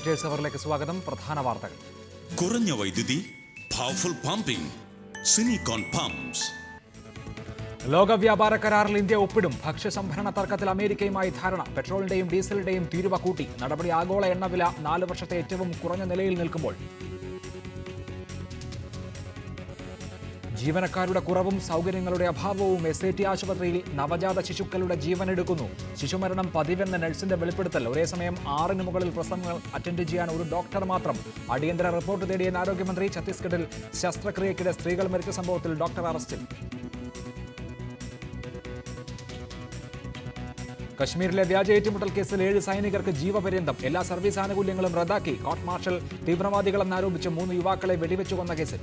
Details അവറിലേക്ക് സ്വാഗതം. പ്രധാന വാർത്തകൾ. കുറഞ്ഞ വൈദ്യുതി, പവർഫുൾ പമ്പിംഗ്, സിനിക്കോൺ പമ്പ്സ്. ലോക വ്യാപാര കരാറിൽ ഇന്ത്യ ഒപ്പിടും. ഭക്ഷ്യസംഭരണ തർക്കത്തിൽ അമേരിക്കയുമായി ധാരണ. പെട്രോളിന്റെയും ഡീസലിന്റെയും തീരുവ കൂട്ടി. നടപടി ആഗോള എണ്ണവില 4 വർഷത്തെ ഏറ്റവും കുറഞ്ഞ നിലയിൽ നിൽക്കുമ്പോൾ. ജീവനക്കാരുടെ കുറവും സൗകര്യങ്ങളുടെ അഭാവവും SAT ആശുപത്രിയിൽ നവജാത ശിശുക്കളുടെ ജീവനെടുക്കുന്നു. ശിശുമരണം പതിവെന്ന നഴ്സിന്റെ വെളിപ്പെടുത്തൽ. ഒരേസമയം 6 മുകളിൽ പ്രസവങ്ങൾ അറ്റൻഡ് ചെയ്യാൻ ഒരു ഡോക്ടർ മാത്രം. അടിയന്തര റിപ്പോർട്ട് തേടിയ ആരോഗ്യമന്ത്രി. ഛത്തീസ്ഗഡിൽ ശസ്ത്രക്രിയയ്ക്കിടെ സ്ത്രീകൾ മരിച്ച സംഭവത്തിൽ ഡോക്ടർ അറസ്റ്റിൽ. കശ്മീരിലെ വ്യാജ ഏറ്റുമുട്ടൽ കേസിൽ 7 സൈനികർക്ക് ജീവപര്യന്തം. എല്ലാ സർവീസ് ആനുകൂല്യങ്ങളും റദ്ദാക്കി. കോർട്ട് മാർഷൽ തീവ്രവാദികളെന്നാരോപിച്ച് 3 യുവാക്കളെ വെടിവെച്ചു കൊന്ന കേസിൽ.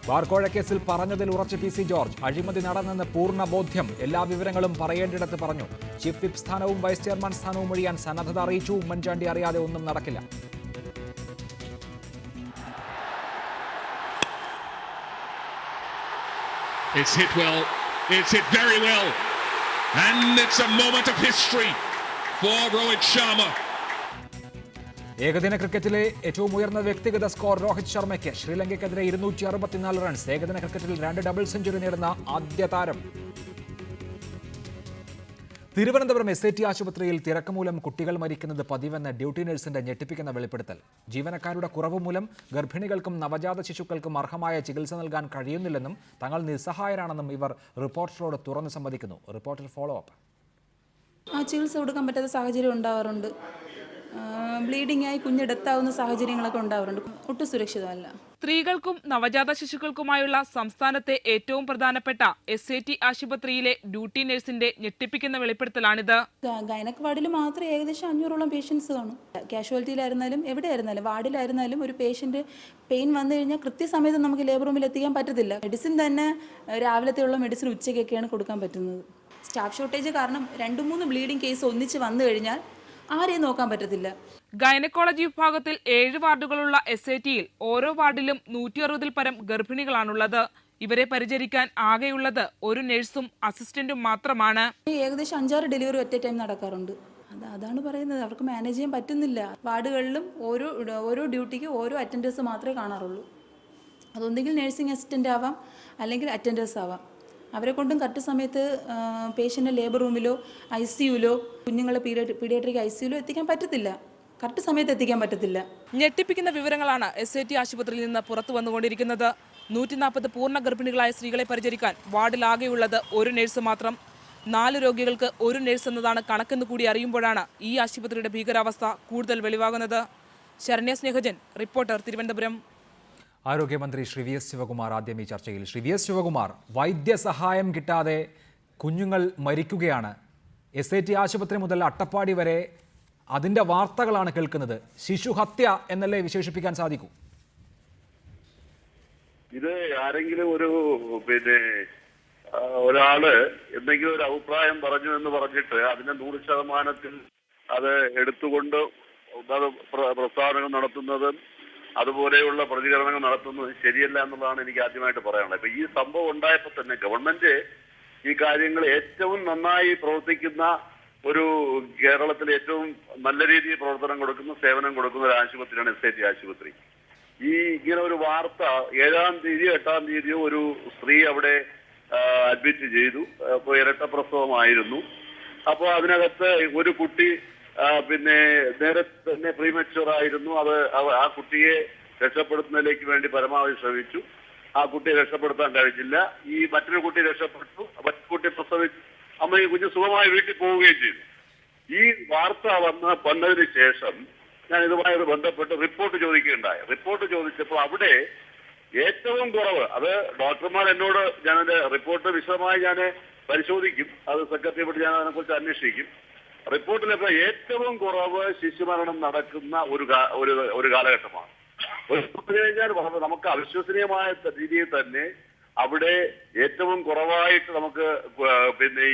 ബാർക്കോഴ കേസിൽ പറഞ്ഞതിൽ ഉറച്ച് PC ജോർജ്. അഴിമതി നടന്നെന്ന് പൂർണ്ണ ബോധ്യം. എല്ലാ വിവരങ്ങളും പറയേണ്ടിടത്ത് പറഞ്ഞു. ചീഫ് വിപ്പ് സ്ഥാനവും വൈസ് ചെയർമാൻ സ്ഥാനവും ഒഴിയാൻ സന്നദ്ധത അറിയിച്ചു. ഉമ്മൻചാണ്ടി അറിയാതെ ഒന്നും നടക്കില്ല. It's hit well. It's hit very well. And it's a moment of history for Rohit Sharma. ഏകദിന ക്രിക്കറ്റിലെ ഏറ്റവും ഉയർന്ന വ്യക്തിഗത സ്കോർ രോഹിത് ശർമ്മയ്ക്ക്. ശ്രീലങ്കയ്ക്കെതിരെ 264 റൺസ്. ഏകദിന ക്രിക്കറ്റിൽ 2 ഡബിൾ സെഞ്ചുറി നേടുന്ന ആദ്യ താരം. തിരുവനന്തപുരം SAT ആശുപത്രിയിൽ തിരക്ക് മൂലം കുട്ടികൾ മരിക്കുന്നത് പതിവെന്ന ഡ്യൂട്ടി നഴ്സിന്റെ ഞെട്ടിപ്പിക്കുന്ന വെളിപ്പെടുത്തൽ. ജീവനക്കാരുടെ കുറവ് മൂലം ഗർഭിണികൾക്കും നവജാത ശിശുക്കൾക്കും അർഹമായ ചികിത്സ നൽകാൻ കഴിയുന്നില്ലെന്നും തങ്ങൾ നിസ്സഹായരാണെന്നും ഇവർ റിപ്പോർട്ടറോട് തുറന്നു സമ്മതിക്കുന്നു. Reporter follow up. ചികിത്സ കൊടുക്കാൻ പറ്റാത്ത സാഹചര്യം ഉണ്ടാവാറുണ്ട്. ബ്ലീഡിംഗ് ആയി കുഞ്ഞെടുത്താവുന്ന സാഹചര്യങ്ങളൊക്കെ ഉണ്ടാവാറുണ്ട്. ഒട്ടും സുരക്ഷിതമല്ല. സ്ത്രീകൾക്കും നവജാത ശിശുക്കൾക്കുമായുള്ള സംസ്ഥാനത്തെ ഏറ്റവും പ്രധാനപ്പെട്ട SAT ആശുപത്രിയിലെ ഡ്യൂട്ടി നഴ്സിന്റെ ഞെട്ടിപ്പിക്കുന്ന വെളിപ്പെടുത്തലാണിത്. ഗൈനക് വാർഡിൽ മാത്രം ഏകദേശം 500ഓളം പേഷ്യൻസ് കാണും. കാഷ്വാലിറ്റിയിലായിരുന്നാലും എവിടെയായിരുന്നാലും വാർഡിലായിരുന്നാലും ഒരു പേഷ്യന്റ് പെയിൻ വന്നു കഴിഞ്ഞാൽ കൃത്യസമയത്ത് നമുക്ക് ലേബർ റൂമിൽ എത്തിക്കാൻ പറ്റത്തില്ല. മെഡിസിൻ തന്നെ രാവിലത്തെയുള്ള മെഡിസിൻ ഉച്ചയ്ക്കൊക്കെയാണ് കൊടുക്കാൻ പറ്റുന്നത്. സ്റ്റാഫ് ഷോർട്ടേജ് കാരണം 2-3 ബ്ലീഡിംഗ് കേസ് ഒന്നിച്ച് വന്നു കഴിഞ്ഞാൽ ആരെയും നോക്കാൻ പറ്റത്തില്ല. ഗൈനക്കോളജി വിഭാഗത്തിൽ 7 വാർഡുകളുള്ള SATയിൽ ഓരോ വാർഡിലും 160-ൽ പരം ഗർഭിണികളാണുള്ളത്. ഇവരെ പരിചരിക്കാൻ ആകെയുള്ളത് ഒരു നഴ്സും അസിസ്റ്റന്റും മാത്രമാണ്. ഏകദേശം 5-6 ഡെലിവറി ഒറ്റ ടൈം നടക്കാറുണ്ട്. അതാണ് പറയുന്നത്, അവർക്ക് മാനേജ് ചെയ്യാൻ പറ്റുന്നില്ല. വാർഡുകളിലും ഓരോ ഡ്യൂട്ടിക്ക് ഓരോ അറ്റൻഡേഴ്സ് മാത്രമേ കാണാറുള്ളൂ. അതൊന്നെങ്കിൽ നഴ്സിംഗ് അസിസ്റ്റന്റ് ആവാം, അല്ലെങ്കിൽ അറ്റൻഡേഴ്സ് ആവാം. അവരെ കൊണ്ടും കറക്റ്റ് സമയത്ത് പേഷ്യൻ്റെ ലേബർ റൂമിലോ ICUലോ കുഞ്ഞുങ്ങളെ പീഡിയാട്രിക് ICUലോ എത്തിക്കാൻ പറ്റത്തില്ല. കറക്റ്റ് സമയത്ത് എത്തിക്കാൻ പറ്റത്തില്ല. ഞെട്ടിപ്പിക്കുന്ന വിവരങ്ങളാണ് SAT ആശുപത്രിയിൽ നിന്ന് പുറത്തു വന്നുകൊണ്ടിരിക്കുന്നത്. 140 പൂർണ്ണ ഗർഭിണികളായ സ്ത്രീകളെ പരിചരിക്കാൻ വാർഡിലാകെയുള്ളത് ഒരു നഴ്സ് മാത്രം. 4 രോഗികൾക്ക് ഒരു നഴ്സ് എന്നതാണ് കണക്കെന്ന് കൂടി അറിയുമ്പോഴാണ് ഈ ആശുപത്രിയുടെ ഭീകരാവസ്ഥ കൂടുതൽ വെളിവാകുന്നത്. ശരണ്യ സ്നേഹജൻ, റിപ്പോർട്ടർ, തിരുവനന്തപുരം. ആരോഗ്യമന്ത്രി ശ്രീ VS ശിവകുമാർ ആദ്യം ഈ ചർച്ചയിൽ. ശ്രീ VS ശിവകുമാർ, വൈദ്യസഹായം കിട്ടാതെ കുഞ്ഞുങ്ങൾ മരിക്കുകയാണ്. SAT ആശുപത്രി മുതൽ അട്ടപ്പാടി വരെ അതിൻ്റെ വാർത്തകളാണ് കേൾക്കുന്നത്. ശിശുഹത്യ എന്നല്ലേ വിശേഷിപ്പിക്കാൻ സാധിക്കൂ? ഇത് ആരെങ്കിലും ഒരാള് എന്തെങ്കിലും ഒരു അഭിപ്രായം പറഞ്ഞു എന്ന് പറഞ്ഞിട്ട് അതിനെ 100% അത് എടുത്തുകൊണ്ട് അത് പ്രസ്താവനകൾ നടത്തുന്നതും അതുപോലെയുള്ള പ്രതികരണങ്ങൾ നടത്തുന്നത് ശരിയല്ല എന്നുള്ളതാണ് എനിക്ക് ആദ്യമായിട്ട് പറയാനുള്ളത്. ഇപ്പൊ ഈ സംഭവം ഉണ്ടായപ്പോൾ തന്നെ ഗവൺമെന്റ് ഈ കാര്യങ്ങൾ ഏറ്റവും നന്നായി പ്രവർത്തിക്കുന്ന ഒരു കേരളത്തിൽ ഏറ്റവും നല്ല രീതിയിൽ പ്രവർത്തനം കൊടുക്കുന്ന സേവനം കൊടുക്കുന്ന ഒരു ആശുപത്രിയാണ് SAT ആശുപത്രി. ഇങ്ങനെ ഒരു വാർത്ത 7-ാം തീയതിയോ 8-ാം തീയതിയോ ഒരു സ്ത്രീ അവിടെ അഡ്മിറ്റ് ചെയ്തു. അപ്പോൾ ഇരട്ട പ്രസവമായിരുന്നു. അപ്പോൾ അതിനകത്ത് ഒരു കുട്ടി നേരത്തെ തന്നെ പ്രീമച്യൂർ ആയിരുന്നു. അത് ആ കുട്ടിയെ രക്ഷപ്പെടുത്തുന്നതിലേക്ക് വേണ്ടി പരമാവധി ശ്രമിച്ചു. ആ കുട്ടിയെ രക്ഷപ്പെടുത്താൻ കഴിഞ്ഞില്ല. ഈ മറ്റൊരു കുട്ടി രക്ഷപ്പെട്ടു. മറ്റു കുട്ടി പ്രസവിച്ചു. അമ്മ ഈ കുഞ്ഞ് സുഖമായി വീട്ടിൽ പോവുകയും ചെയ്തു. ഈ വാർത്ത വന്നതിന് ശേഷം ഞാൻ ഇതുമായി ബന്ധപ്പെട്ട് റിപ്പോർട്ട് ചോദിക്കുകയുണ്ടായി. റിപ്പോർട്ട് ചോദിച്ചപ്പോൾ അവിടെ ഏറ്റവും കുറവ്, അത് ഡോക്ടർമാർ എന്നോട് ഞാനതിന്റെ റിപ്പോർട്ട് വിശദമായി ഞാൻ പരിശോധിക്കും. അത് സെക്രട്ടറിയോട് ഞാൻ അതിനെക്കുറിച്ച് അന്വേഷിക്കും. റിപ്പോർട്ടിലൊക്കെ ഏറ്റവും കുറവ് ശിശുമരണം നടക്കുന്ന ഒരു കാലഘട്ടമാണ്. പറഞ്ഞു കഴിഞ്ഞാൽ നമുക്ക് അവിശ്വസനീയമായ രീതിയിൽ തന്നെ അവിടെ ഏറ്റവും കുറവായിട്ട് നമുക്ക്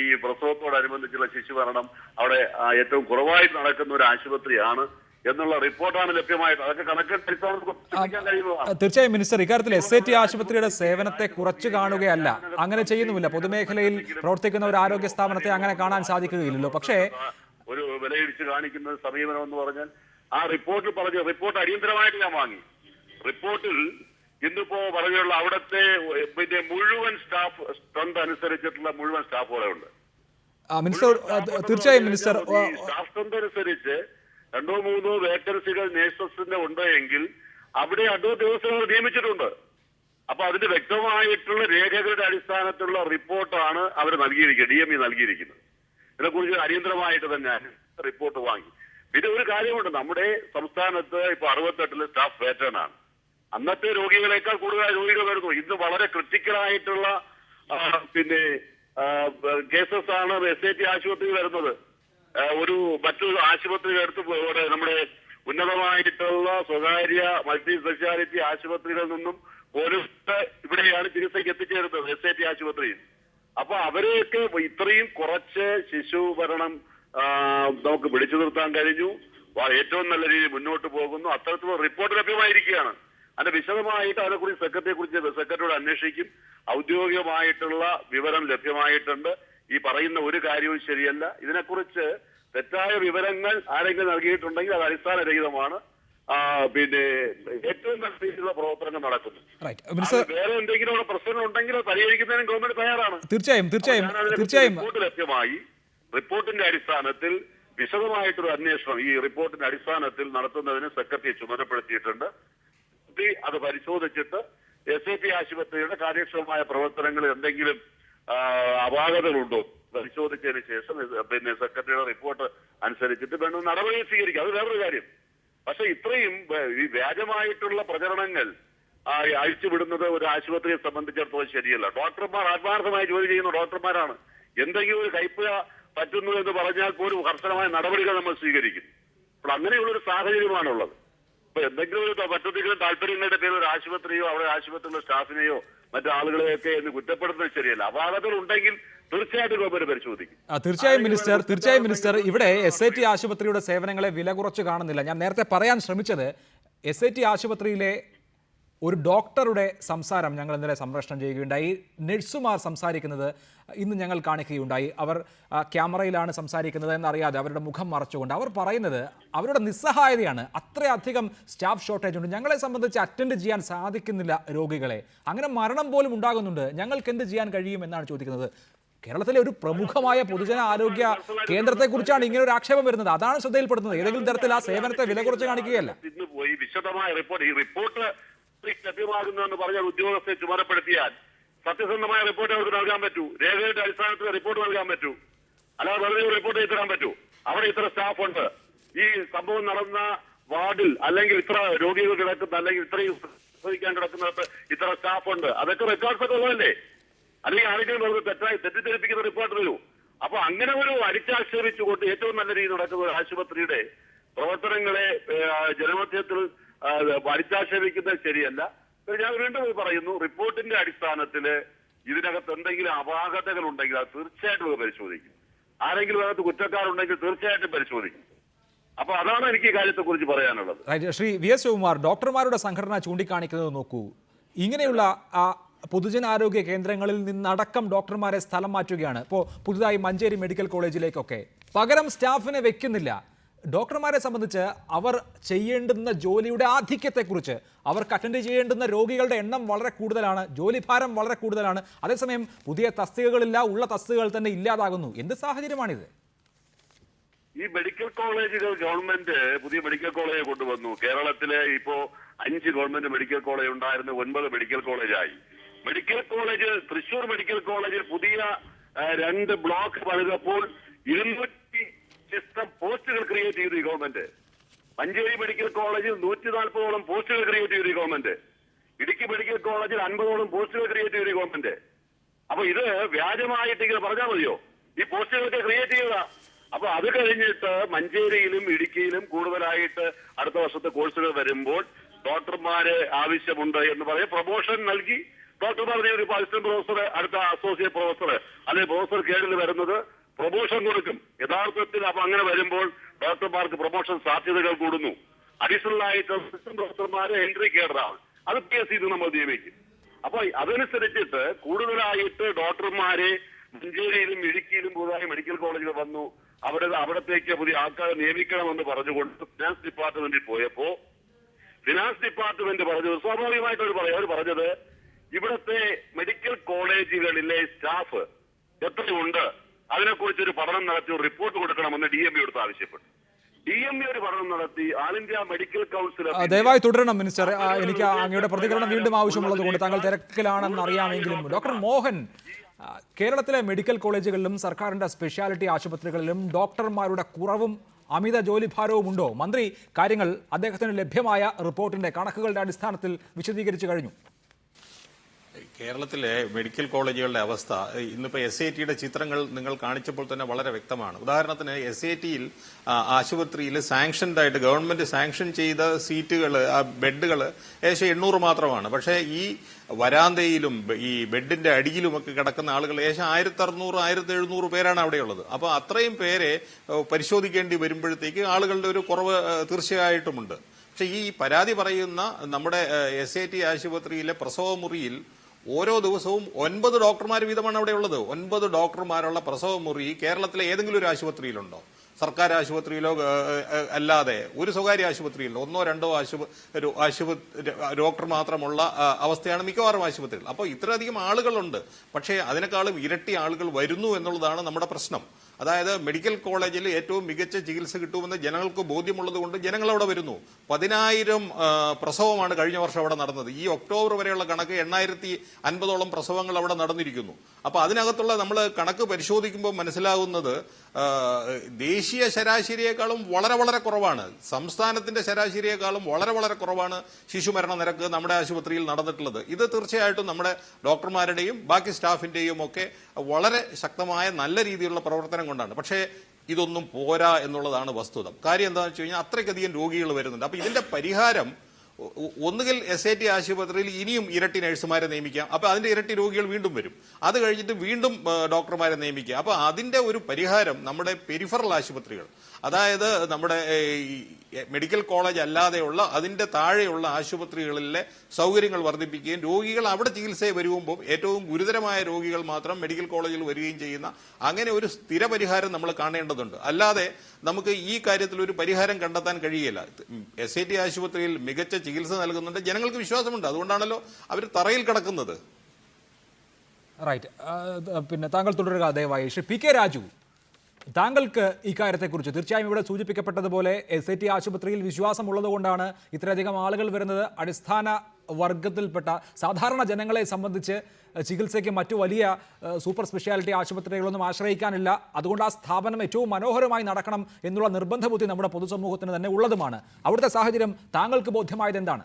ഈ പ്രസവത്തോടനുബന്ധിച്ചുള്ള ശിശുമരണം അവിടെ ഏറ്റവും കുറവായിട്ട് നടക്കുന്ന ഒരു ആശുപത്രിയാണ് എന്നുള്ള റിപ്പോർട്ടാണ് ലഭ്യമായിട്ട്. അതൊക്കെ കഴിയുന്നതാണ്. തീർച്ചയായും മിനിസ്റ്റർ, ഇക്കാര്യത്തിൽ SAT ആശുപത്രിയുടെ സേവനത്തെ കുറച്ചു കാണുകയല്ല, അങ്ങനെ ചെയ്യുന്നുമില്ല. പൊതുമേഖലയിൽ പ്രവർത്തിക്കുന്ന ഒരു ആരോഗ്യ സ്ഥാപനത്തെ അങ്ങനെ കാണാൻ സാധിക്കുകയില്ലല്ലോ. പക്ഷേ ഒരു വിലയിടിച്ച് കാണിക്കുന്ന സമീപനം എന്ന് പറഞ്ഞാൽ ആ റിപ്പോർട്ടിൽ പറഞ്ഞ റിപ്പോർട്ട് അടിയന്തരമായിട്ട് ഞാൻ വാങ്ങി. റിപ്പോർട്ടിൽ ഇന്നിപ്പോ പറഞ്ഞുള്ള അവിടുത്തെ പിന്നെ മുഴുവൻ സ്റ്റാഫ് സ്ട്രെങ്ത് അനുസരിച്ചിട്ടുള്ള മുഴുവൻ സ്റ്റാഫുകളെ ഉണ്ട്. മിനിസ്റ്റർ തീർച്ചയായും മിനിസ്റ്റർ സ്റ്റാഫ് സ്ട്രെങ്ത് അനുസരിച്ച് 2-3 വേക്കൻസികൾ നേഴ്സസിന്റെ ഉണ്ട് എങ്കിൽ അവിടെ അടുത്ത ദിവസങ്ങൾ നിയമിച്ചിട്ടുണ്ട്. അപ്പൊ അതിന്റെ വ്യക്തമായിട്ടുള്ള രേഖകളുടെ അടിസ്ഥാനത്തിലുള്ള റിപ്പോർട്ടാണ് അവർ നൽകിയിരിക്കുന്നത്, DME നൽകിയിരിക്കുന്നത്. ഇതിനെക്കുറിച്ച് അടിയന്തരമായിട്ട് തന്നെ റിപ്പോർട്ട് വാങ്ങി. പിന്നെ ഒരു കാര്യമുണ്ട്, നമ്മുടെ സംസ്ഥാനത്ത് ഇപ്പൊ 68 സ്റ്റാഫ് പാറ്റേൺ ആണ്. അന്നത്തെ രോഗികളെക്കാൾ കൂടുതൽ രോഗികൾ വരുന്നു. ഇന്ന് വളരെ ക്രിട്ടിക്കലായിട്ടുള്ള പിന്നെ കേസസ് ആണ് SAT ആശുപത്രിയിൽ വരുന്നത്. ഒരു മറ്റൊരു ആശുപത്രി എടുത്ത് നമ്മുടെ ഉന്നതമായിട്ടുള്ള സ്വകാര്യ മൾട്ടി സ്പെഷ്യാലിറ്റി ആശുപത്രികളിൽ നിന്നും പോലും ഇവിടെയാണ് ചികിത്സയ്ക്ക് എത്തിച്ചേരുന്നത്, SAT ആശുപത്രിയിൽ. അപ്പൊ അവരെയൊക്കെ ഇത്രയും കുറച്ച് ശിശു മരണം നമുക്ക് പിടിച്ചു നിർത്താൻ കഴിഞ്ഞു. ഏറ്റവും നല്ല രീതിയിൽ മുന്നോട്ട് പോകുന്നു. അത്തരത്തിലുള്ള റിപ്പോർട്ട് ലഭ്യമായിരിക്കുകയാണ്. അതിന്റെ വിശദമായിട്ട് അതിനെക്കുറിച്ച് സെക്രട്ടറിയോട് അന്വേഷിക്കും. ഔദ്യോഗികമായിട്ടുള്ള വിവരം ലഭ്യമായിട്ടുണ്ട്. ഈ പറയുന്ന ഒരു കാര്യവും ശരിയല്ല. ഇതിനെക്കുറിച്ച് തെറ്റായ വിവരങ്ങൾ ആരെങ്കിലും നൽകിയിട്ടുണ്ടെങ്കിൽ അത് അടിസ്ഥാനരഹിതമാണ്. പിന്നെ ഏറ്റവും നല്ല രീതിയിലുള്ള പ്രവർത്തനങ്ങൾ നടക്കുന്നു. വേറെ എന്തെങ്കിലും പ്രശ്നങ്ങൾ ഉണ്ടെങ്കിൽ പരിഹരിക്കുന്നതിനും ഗവൺമെന്റ് തയ്യാറാണ്. തീർച്ചയായും റിപ്പോർട്ട് ലഭ്യമായി. റിപ്പോർട്ടിന്റെ അടിസ്ഥാനത്തിൽ വിശദമായിട്ടൊരു അന്വേഷണം ഈ റിപ്പോർട്ടിന്റെ അടിസ്ഥാനത്തിൽ നടത്തുന്നതിന് സെക്രട്ടറിയെ ചുമതലപ്പെടുത്തിയിട്ടുണ്ട്. അത് പരിശോധിച്ചിട്ട് SAT ആശുപത്രിയുടെ കാര്യക്ഷമമായ പ്രവർത്തനങ്ങളിൽ എന്തെങ്കിലും അപാകതകളുണ്ടോ പരിശോധിച്ചതിന് ശേഷം പിന്നെ സെക്രട്ടറിയുടെ റിപ്പോർട്ട് അനുസരിച്ചിട്ട് വേണ്ട നടപടി സ്വീകരിക്കുക. അത് വേറൊരു കാര്യം. പക്ഷെ ഇത്രയും ഈ വ്യാജമായിട്ടുള്ള പ്രചരണങ്ങൾ അഴിച്ചുവിടുന്നത് ഒരു ആശുപത്രിയെ സംബന്ധിച്ചിടത്തോളം ശരിയല്ല. ഡോക്ടർമാർ ആത്മാർത്ഥമായി ജോലി ചെയ്യുന്ന ഡോക്ടർമാരാണ്. എന്തെങ്കിലും ഒരു കയ്പ പറ്റുന്നു എന്ന് പറഞ്ഞാൽ പോലും കർശനമായ നടപടികൾ നമ്മൾ സ്വീകരിക്കും. അപ്പോൾ അങ്ങനെയുള്ളൊരു സാഹചര്യമാണുള്ളത്. ഇപ്പൊ എന്തെങ്കിലും ഒരു മറ്റെന്തെങ്കിലും താല്പര്യങ്ങളുടെ പേരിൽ ഒരു ആശുപത്രിയോ അവിടെ ആശുപത്രിയിലെ സ്റ്റാഫിനെയോ മറ്റു ആളുകളെയൊക്കെ എന്ന് കുറ്റപ്പെടുന്നത് ശരിയല്ല. അപാകതകൾ ഉണ്ടെങ്കിൽ തീർച്ചയായിട്ടും ഗവൺമെന്റ് പരിശോധിക്കും. തീർച്ചയായും മിനിസ്റ്റർ ഇവിടെ SAT ആശുപത്രിയുടെ സേവനങ്ങളെ വില കുറച്ച് കാണുന്നില്ല. ഞാൻ നേരത്തെ പറയാൻ ശ്രമിച്ചത് SAT ആശുപത്രിയിലെ ഒരു ഡോക്ടറുടെ സംസാരം ഞങ്ങൾ ഇന്നലെ സംപ്രേഷണം ചെയ്യുകയുണ്ടായി. നഴ്സുമാർ സംസാരിക്കുന്നത് ഇന്ന് ഞങ്ങൾ കാണിക്കുകയുണ്ടായി. അവർ ക്യാമറയിലാണ് സംസാരിക്കുന്നത് എന്നറിയാതെ അവരുടെ മുഖം മറച്ചുകൊണ്ട് അവർ പറയുന്നത് അവരുടെ നിസ്സഹായതയാണ്. അത്രയധികം സ്റ്റാഫ് ഷോർട്ടേജ് ഉണ്ട്. ഞങ്ങളെ സംബന്ധിച്ച് അറ്റൻഡ് ചെയ്യാൻ സാധിക്കുന്നില്ല രോഗികളെ. അങ്ങനെ മരണം പോലും ഉണ്ടാകുന്നുണ്ട്. ഞങ്ങൾക്ക് എന്ത് ചെയ്യാൻ കഴിയും എന്നാണ് ചോദിക്കുന്നത്. കേരളത്തിലെ ഒരു പ്രമുഖമായ പൊതുജന ആരോഗ്യ കേന്ദ്രത്തെക്കുറിച്ചാണ് ഇങ്ങനെ ഒരു ആക്ഷേപം വരുന്നത്. അതാണ് ശ്രദ്ധയിൽപ്പെടുന്നത്. ഏതെങ്കിലും തരത്തിൽ ആ സേവനത്തെ വില കുറച്ച് കാണിക്കുകയല്ല. ഇന്ന് പോയി വിശദമായ റിപ്പോർട്ട് ലഭ്യമാകുന്നതെന്ന് പറഞ്ഞാൽ ഉദ്യോഗസ്ഥരെ ചുമതലപ്പെടുത്തിയാൽ സത്യസന്ധമായ റിപ്പോർട്ട് അവർക്ക് നൽകാൻ പറ്റൂ. രേഖയുടെ അടിസ്ഥാനത്തിൽ റിപ്പോർട്ട് നൽകാൻ പറ്റൂ. അല്ലാതെ വെറുതെ ഒരു റിപ്പോർട്ട് എഴുതാൻ പറ്റൂ. അവിടെ ഇത്ര സ്റ്റാഫ് ഉണ്ട്, ഈ സംഭവം നടന്ന വാർഡിൽ അല്ലെങ്കിൽ ഇത്ര രോഗികൾ കിടക്കുന്ന അല്ലെങ്കിൽ ഇത്രയും ശ്രദ്ധിക്കാൻ കിടക്കുന്നിടത്ത് ഇത്ര സ്റ്റാഫ് ഉണ്ട്, അതൊക്കെ റെക്കോർഡ്സ് ഒക്കെ ഉള്ളതല്ലേ? അല്ലെങ്കിൽ ആരെങ്കിലും വെറുതെ തെറ്റിദ്ധരിപ്പിക്കുന്ന റിപ്പോർട്ട് വരൂ. അപ്പൊ അങ്ങനെ ഒരു അടിച്ചാക്ഷേപിച്ചുകൊണ്ട് ഏറ്റവും നല്ല രീതിയിൽ നടക്കുന്ന ഒരു ആശുപത്രിയുടെ പ്രവർത്തനങ്ങളെ ജനമധ്യത്തിൽ അടിച്ചാക്ഷേപിക്കുന്നത് ശരിയല്ല. ഞാൻ വീണ്ടും പറയുന്നു, റിപ്പോർട്ടിന്റെ അടിസ്ഥാനത്തിൽ ഇതിനകത്ത് എന്തെങ്കിലും അപാകതകൾ ഉണ്ടെങ്കിൽ അത് തീർച്ചയായിട്ടും പരിശോധിക്കും. ആരെങ്കിലും അതിനകത്ത് കുറ്റക്കാരുണ്ടെങ്കിൽ തീർച്ചയായിട്ടും പരിശോധിക്കും. അപ്പൊ അതാണ് എനിക്ക് ഈ കാര്യത്തെക്കുറിച്ച് പറയാനുള്ളത്. ശ്രീ VS ശിവകുമാർ, ഡോക്ടർമാരുടെ സംഘടന ചൂണ്ടിക്കാണിക്കുന്നത് നോക്കൂ. ഇങ്ങനെയുള്ള പൊതുജനാരോഗ്യ കേന്ദ്രങ്ങളിൽ നിന്നടക്കം ഡോക്ടർമാരെ സ്ഥലം മാറ്റുകയാണ്. ഇപ്പോൾ പുതുതായി മഞ്ചേരി മെഡിക്കൽ കോളേജിലേക്കൊക്കെ പകരം സ്റ്റാഫിനെ വെക്കുന്നില്ല. ഡോക്ടർമാരെ സംബന്ധിച്ച് അവർ ചെയ്യേണ്ടുന്ന ജോലിയുടെ ആധിക്യത്തെക്കുറിച്ച്, അവർക്ക് അറ്റൻഡ് ചെയ്യേണ്ടുന്ന രോഗികളുടെ എണ്ണം വളരെ കൂടുതലാണ്, ജോലിഭാരം വളരെ കൂടുതലാണ്. അതേസമയം പുതിയ തസ്തികകളില്ല, ഉള്ള തസ്തികകൾ തന്നെ ഇല്ലാതാകുന്നു. എന്ത് സാഹചര്യമാണിത്? ഈ മെഡിക്കൽ കോളേജുകൾ ഗവൺമെന്റ് പുതിയ മെഡിക്കൽ കോളേജ് കൊണ്ടുവന്നു. കേരളത്തിലെ ഇപ്പോ 5 ഗവൺമെന്റ് മെഡിക്കൽ കോളേജ് ഉണ്ടായിരുന്ന 9 മെഡിക്കൽ കോളേജായി. മെഡിക്കൽ കോളേജ് തൃശൂർ മെഡിക്കൽ കോളേജിൽ പുതിയ 2 ബ്ലോക്ക് പണിതപ്പോൾ 200 പോസ്റ്റുകൾ ക്രിയേറ്റ് ചെയ്തു ഈ ഗവൺമെന്റ്. മഞ്ചേരി മെഡിക്കൽ കോളേജിൽ 140ഓളം പോസ്റ്റുകൾ ക്രിയേറ്റ് ചെയ്തു ഈ ഗവൺമെന്റ്. ഇടുക്കി മെഡിക്കൽ കോളേജിൽ 50ഓളം പോസ്റ്റുകൾ ക്രിയേറ്റ് ചെയ്തു ഈ ഗവൺമെന്റ്. അപ്പൊ ഇത് വ്യാജമായിട്ട് ഇങ്ങനെ പറഞ്ഞാൽ മതിയോ? ഈ പോസ്റ്റുകളൊക്കെ ക്രിയേറ്റ് ചെയ്യുക. അപ്പൊ അത് കഴിഞ്ഞിട്ട് മഞ്ചേരിയിലും ഇടുക്കിയിലും കൂടുതലായിട്ട് അടുത്ത വർഷത്തെ കോഴ്സുകൾ വരുമ്പോൾ ഡോക്ടർമാരെ ആവശ്യമുണ്ട് എന്ന് പറയും. പ്രൊമോഷൻ നൽകി ഡോക്ടർമാരുടെ ഒരു അസിസ്റ്റന്റ് പ്രൊഫസർ, അടുത്ത അസോസിയേറ്റ് പ്രൊഫസർ അല്ലെങ്കിൽ പ്രൊഫസർ കേഡിൽ വരുന്നത് പ്രൊമോഷൻ കൊടുക്കും യഥാർത്ഥത്തിൽ. അപ്പൊ അങ്ങനെ വരുമ്പോൾ ഡോക്ടർമാർക്ക് പ്രൊമോഷൻ സാധ്യതകൾ കൂടുന്നു. അഡീഷണൽ ആയിട്ട് അസിസ്റ്റന്റ് പ്രൊഫസർമാരെ എൻട്രി കേഡറാണ്, അത് PSC നമ്മൾ നിയമിക്കും. അപ്പൊ അതനുസരിച്ചിട്ട് കൂടുതലായിട്ട് ഡോക്ടർമാരെ മഞ്ചേരിയിലും ഇടുക്കിയിലും പുതുതായി മെഡിക്കൽ കോളേജുകൾ വന്നു. അവിടത്തേക്ക് പുതിയ ആൾക്കാരെ നിയമിക്കണമെന്ന് പറഞ്ഞുകൊണ്ട് ഫിനാൻസ് ഡിപ്പാർട്ട്മെന്റിൽ പോയപ്പോ ഫിനാൻസ് ഡിപ്പാർട്ട്മെന്റ് പറഞ്ഞത് സ്വാഭാവികമായിട്ട് അവർ പറഞ്ഞത് ഇവിടുത്തെ മെഡിക്കൽ കോളേജുകളിലെ സ്റ്റാഫ് എത്രയുണ്ട് അതിനെക്കുറിച്ച് ഒരു പഠനം നടത്തി ഒരു റിപ്പോർട്ട് കൊടുക്കണമെന്ന് DME എടുത്ത് ആവശ്യപ്പെട്ടു. DME ഒരു പഠനം നടത്തി ആൾ ഇന്ത്യ മെഡിക്കൽ കൗൺസിൽ. ദയവായി തുടരണം മിനിസ്റ്റർ. എനിക്ക് അങ്ങയുടെ പ്രതികരണം വീണ്ടും ആവശ്യമുള്ളത് കൊണ്ട് താങ്കൾ തിരക്കിലാണെന്ന് അറിയാമെങ്കിലും ഡോക്ടർ മോഹൻ, കേരളത്തിലെ മെഡിക്കൽ കോളേജുകളിലും സർക്കാരിന്റെ സ്പെഷ്യാലിറ്റി ആശുപത്രികളിലും ഡോക്ടർമാരുടെ കുറവും അമിത ജോലിഭാരവും ഉണ്ടോ? മന്ത്രി കാര്യങ്ങൾ അദ്ദേഹത്തിന് ലഭ്യമായ റിപ്പോർട്ടിന്റെ കണക്കുകളുടെ അടിസ്ഥാനത്തിൽ വിശദീകരിച്ചു കഴിഞ്ഞു. കേരളത്തിലെ മെഡിക്കൽ കോളേജുകളുടെ അവസ്ഥ ഇന്നിപ്പോൾ SATയുടെ ചിത്രങ്ങൾ നിങ്ങൾ കാണിച്ചപ്പോൾ തന്നെ വളരെ വ്യക്തമാണ്. ഉദാഹരണത്തിന് SATയിൽ ആശുപത്രിയിൽ സാങ്ഷൻഡായിട്ട് ഗവൺമെന്റ് സാങ്ഷൻ ചെയ്ത സീറ്റുകൾ, ബെഡുകൾ ഏകദേശം 800 മാത്രമാണ്. പക്ഷേ ഈ വരാന്തയിലും ഈ ബെഡിന്റെ അടിയിലുമൊക്കെ കിടക്കുന്ന ആളുകൾ ഏകദേശം 1600-1700 പേരാണ് അവിടെയുള്ളത്. അപ്പോൾ അത്രയും പേരെ പരിശോധിക്കേണ്ടി വരുമ്പോഴത്തേക്ക് ആളുകളുടെ ഒരു കുറവ് തീർച്ചയായിട്ടുമുണ്ട്. പക്ഷേ ഈ പരാതി പറയുന്ന നമ്മുടെ SAT ആശുപത്രിയിലെ പ്രസവ മുറിയിൽ ഓരോ ദിവസവും 9 ഡോക്ടർമാർ വീതമാണ് അവിടെ ഉള്ളത്. 9 ഡോക്ടർമാരുള്ള പ്രസവ മുറി കേരളത്തിലെ ഏതെങ്കിലും ഒരു ആശുപത്രിയിലുണ്ടോ? സർക്കാർ ആശുപത്രിയിലോ അല്ലാതെ ഒരു സ്വകാര്യ ആശുപത്രിയിലോ 1-2 ഡോക്ടർ മാത്രമുള്ള അവസ്ഥയാണ് മിക്കവാറും ആശുപത്രികൾ. അപ്പോൾ ഇത്രയധികം ആളുകളുണ്ട്, പക്ഷേ അതിനേക്കാളും ഇരട്ടി ആളുകൾ വരുന്നു എന്നുള്ളതാണ് നമ്മുടെ പ്രശ്നം. അതായത് മെഡിക്കൽ കോളേജിൽ ഏറ്റവും മികച്ച ചികിത്സ കിട്ടുമെന്ന് ജനങ്ങൾക്ക് ബോധ്യമുള്ളത് കൊണ്ട് ജനങ്ങൾ അവിടെ വരുന്നു. 10,000 പ്രസവമാണ് കഴിഞ്ഞ വർഷം അവിടെ നടന്നത്. ഈ ഒക്ടോബർ വരെയുള്ള കണക്ക് 850ഓളം പ്രസവങ്ങൾ അവിടെ നടന്നിരിക്കുന്നു. അപ്പോൾ അതിനകത്തുള്ള നമ്മൾ കണക്ക് പരിശോധിക്കുമ്പോൾ മനസ്സിലാകുന്നത് ദേശീയ ശരാശരിയേക്കാളും വളരെ വളരെ കുറവാണ്. സംസ്ഥാനത്തിന്റെ ശരാശരിയേക്കാളും വളരെ വളരെ കുറവാണ് ശിശുമരണ നിരക്ക് നമ്മുടെ ആശുപത്രിയിൽ നടന്നിട്ടുള്ളത്. ഇത് തീർച്ചയായിട്ടും നമ്മുടെ ഡോക്ടർമാരുടെയും ബാക്കി സ്റ്റാഫിന്റെയും ഒക്കെ വളരെ ശക്തമായ നല്ല രീതിയിലുള്ള പ്രവർത്തനം കൊണ്ടാണ്. പക്ഷേ ഇതൊന്നും പോരാ എന്നുള്ളതാണ് വസ്തുത. കാര്യം എന്താണെന്ന് വെച്ച് കഴിഞ്ഞാൽ അത്രയ്ക്കധികം രോഗികൾ വരുന്നുണ്ട്. അപ്പോൾ ഇതിന്റെ പരിഹാരം ഒന്നുകിൽ SAT ആശുപത്രിയിൽ ഇനിയും ഇരട്ടി നഴ്സുമാരെ നിയമിക്കാം. അപ്പോൾ അതിന്റെ ഇരട്ടി രോഗികൾ വീണ്ടും വരും. അത് കഴിഞ്ഞിട്ട് വീണ്ടും ഡോക്ടർമാരെ നിയമിക്കുക. അപ്പോൾ അതിന്റെ ഒരു പരിഹാരം നമ്മുടെ പെരിഫറൽ ആശുപത്രികൾ, അതായത് നമ്മുടെ മെഡിക്കൽ കോളേജ് അല്ലാതെയുള്ള അതിന്റെ താഴെയുള്ള ആശുപത്രികളിലെ സൗകര്യങ്ങൾ വർദ്ധിപ്പിക്കുകയും രോഗികൾ അവിടെ ചികിത്സയെ വരുമ്പോൾ ഏറ്റവും ഗുരുതരമായ രോഗികൾ മാത്രം മെഡിക്കൽ കോളേജിൽ വരികയും ചെയ്യുന്ന അങ്ങനെ ഒരു സ്ഥിര പരിഹാരം നമ്മൾ കാണേണ്ടതുണ്ട്. അല്ലാതെ നമുക്ക് ഈ കാര്യത്തിൽ ഒരു പരിഹാരം കണ്ടെത്താൻ കഴിയില്ല. SAT ആശുപത്രിയിൽ മികച്ച ചികിത്സ നൽകുന്നുണ്ട്, ജനങ്ങൾക്ക് വിശ്വാസമുണ്ട്. അതുകൊണ്ടാണല്ലോ അവർ തറയിൽ കിടക്കുന്നത്. റൈറ്റ്. പിന്നെ താങ്കൾ തുടരുക ദയവായി. ശ്രീ PK രാജു, താങ്കൾക്ക് ഇക്കാര്യത്തെക്കുറിച്ച് തീർച്ചയായും ഇവിടെ സൂചിപ്പിക്കപ്പെട്ടതുപോലെ SAT ആശുപത്രിയിൽ വിശ്വാസമുള്ളത് കൊണ്ടാണ് ഇത്രയധികം ആളുകൾ വരുന്നത്. അടിസ്ഥാന വർഗത്തിൽപ്പെട്ട സാധാരണ ജനങ്ങളെ സംബന്ധിച്ച് ചികിത്സയ്ക്ക് മറ്റു വലിയ സൂപ്പർ സ്പെഷ്യാലിറ്റി ആശുപത്രികളൊന്നും ആശ്രയിക്കാനില്ല. അതുകൊണ്ട് ആ സ്ഥാപനം ഏറ്റവും മനോഹരമായി നടക്കണം എന്നുള്ള നിർബന്ധ ബുദ്ധി നമ്മുടെ പൊതുസമൂഹത്തിന് തന്നെ ഉള്ളതുമാണ്. അവിടുത്തെ സാഹചര്യം താങ്കൾക്ക് ബോധ്യമായത് എന്താണ്?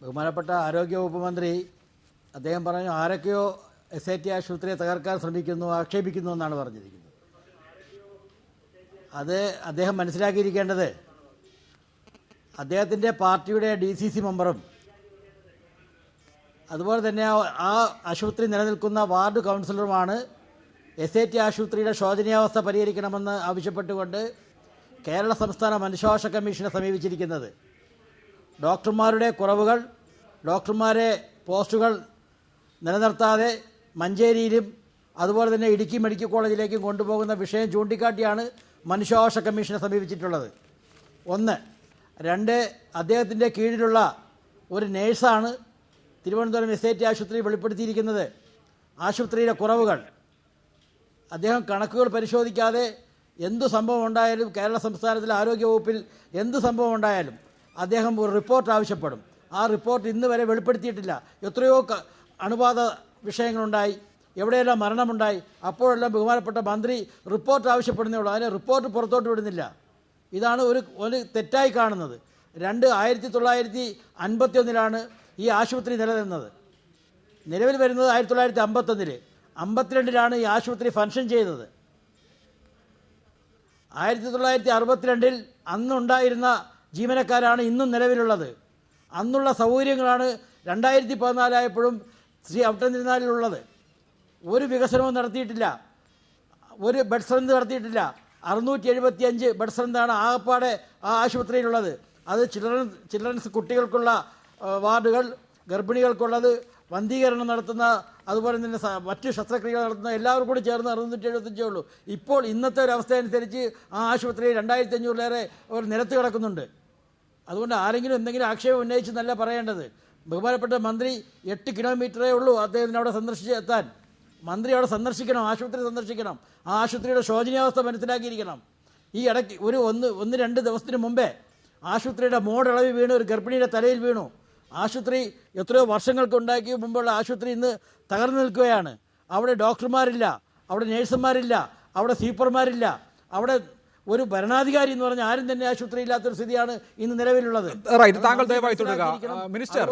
ബഹുമാനപ്പെട്ട ആരോഗ്യവകുപ്പ് മന്ത്രി അദ്ദേഹം പറഞ്ഞു ആരൊക്കെയോ SAT ആശുപത്രിയെ തകർക്കാൻ ശ്രമിക്കുന്നു, ആക്ഷേപിക്കുന്നു എന്നാണ് പറഞ്ഞിരിക്കുന്നത്. അത് അദ്ദേഹം മനസ്സിലാക്കിയിരിക്കേണ്ടത് അദ്ദേഹത്തിൻ്റെ പാർട്ടിയുടെ DCC മെമ്പറും അതുപോലെ തന്നെ ആ ആശുപത്രി നിലനിൽക്കുന്ന വാർഡ് കൗൺസിലറുമാണ് SAT ആശുപത്രിയുടെ ശോചനീയാവസ്ഥ പരിഹരിക്കണമെന്ന് ആവശ്യപ്പെട്ടുകൊണ്ട് കേരള സംസ്ഥാന മനുഷ്യാവകാശ കമ്മീഷനെ സമീപിച്ചിരിക്കുന്നത്. ഡോക്ടർമാരുടെ കുറവുകൾ, ഡോക്ടർമാരെ പോസ്റ്റുകൾ നിലനിർത്താതെ മഞ്ചേരിയിലും അതുപോലെ തന്നെ ഇടുക്കി മെഡിക്കൽ കോളേജിലേക്കും കൊണ്ടുപോകുന്ന വിഷയം ചൂണ്ടിക്കാട്ടിയാണ് മനുഷ്യാവകാശ കമ്മീഷനെ സമീപിച്ചിട്ടുള്ളത്. 1. 2, അദ്ദേഹത്തിൻ്റെ കീഴിലുള്ള ഒരു നേഴ്സാണ് തിരുവനന്തപുരം SAT ആശുപത്രി വെളിപ്പെടുത്തിയിരിക്കുന്നത് ആശുപത്രിയുടെ കുറവുകൾ. അദ്ദേഹം കണക്കുകൾ പരിശോധിക്കാതെ എന്തു സംഭവം ഉണ്ടായാലും കേരള സംസ്ഥാനത്തിലെ ആരോഗ്യവകുപ്പിൽ എന്ത് സംഭവം ഉണ്ടായാലും അദ്ദേഹം ഒരു റിപ്പോർട്ട് ആവശ്യപ്പെടും. ആ റിപ്പോർട്ട് ഇന്ന് വരെ വെളിപ്പെടുത്തിയിട്ടില്ല. എത്രയോ അണുബാധ വിഷയങ്ങളുണ്ടായി, എവിടെയെല്ലാം മരണമുണ്ടായി, അപ്പോഴെല്ലാം ബഹുമാനപ്പെട്ട മന്ത്രി റിപ്പോർട്ട് ആവശ്യപ്പെടുന്നേ ഉള്ളൂ. അതിനെ റിപ്പോർട്ട് പുറത്തോട്ട് വിടുന്നില്ല. ഇതാണ് ഒരു തെറ്റായി കാണുന്നത്. 1951 ഈ ആശുപത്രി നിലനിന്നത്. നിലവിൽ വരുന്നത് 1951. 52 ഈ ആശുപത്രി ഫങ്ഷൻ ചെയ്തത്. 1962 അന്നുണ്ടായിരുന്ന ജീവനക്കാരാണ് ഇന്നും നിലവിലുള്ളത്. അന്നുള്ള സൗകര്യങ്ങളാണ് 2014 ആയപ്പോഴും ശ്രീ അവിട്ടന്നിരുന്നാലുള്ളത്. ഒരു വികസനവും നടത്തിയിട്ടില്ല, ഒരു ബെഡ് സ്ട്രെങ്ത് നടത്തിയിട്ടില്ല. 675 ബെഡ് സ്ട്രെങ്താണ് ആകപ്പാടെ ആ ആശുപത്രിയിലുള്ളത്. അത് ചിൽഡ്രൻസ് കുട്ടികൾക്കുള്ള വാർഡുകൾ, ഗർഭിണികൾക്കുള്ളത്, വന്ധീകരണം നടത്തുന്ന, അതുപോലെ തന്നെ മറ്റ് ശസ്ത്രക്രിയകൾ നടത്തുന്ന എല്ലാവരും കൂടി ചേർന്ന് 675 ഉള്ളൂ. ഇപ്പോൾ ഇന്നത്തെ ഒരു അവസ്ഥ അനുസരിച്ച് ആ ആശുപത്രി 2500-ലേറെ ഒരു നിരത്ത് കിടക്കുന്നുണ്ട്. അതുകൊണ്ട് ആരെങ്കിലും എന്തെങ്കിലും ആക്ഷേപം ഉന്നയിച്ചെന്നല്ല പറയേണ്ടത്. ബഹുമാനപ്പെട്ട മന്ത്രി 8 കിലോമീറ്ററേ ഉള്ളൂ അദ്ദേഹത്തിന് അവിടെ സന്ദർശിച്ച് എത്താൻ. മന്ത്രി അവിടെ സന്ദർശിക്കണം, ആശുപത്രി സന്ദർശിക്കണം, ആ ആശുപത്രിയുടെ ശോചനീയാവസ്ഥ മനസ്സിലാക്കിയിരിക്കണം. ഈ ഇടയ്ക്ക് ഒന്ന് രണ്ട് ദിവസത്തിന് മുമ്പേ ആശുപത്രിയുടെ മോടിളവി വീണു, ഒരു ഗർഭിണിയുടെ തലയിൽ വീണു. ആശുപത്രി എത്രയോ വർഷങ്ങൾക്ക് ഉണ്ടാക്കിയ മുമ്പുള്ള ആശുപത്രി ഇന്ന് തകർന്നു നിൽക്കുകയാണ്. അവിടെ ഡോക്ടർമാരില്ല, അവിടെ നേഴ്സുമാരില്ല, അവിടെ സ്വീപ്പർമാരില്ല, അവിടെ ഒരു ഭരണാധികാരി എന്ന് പറഞ്ഞാൽ ആരും തന്നെ ആശുപത്രി ഇല്ലാത്തൊരു സ്ഥിതിയാണ് ഇന്ന് നിലവിലുള്ളത്. റൈറ്റ്, താങ്കൾ ദയവായി തുടരുക. Minister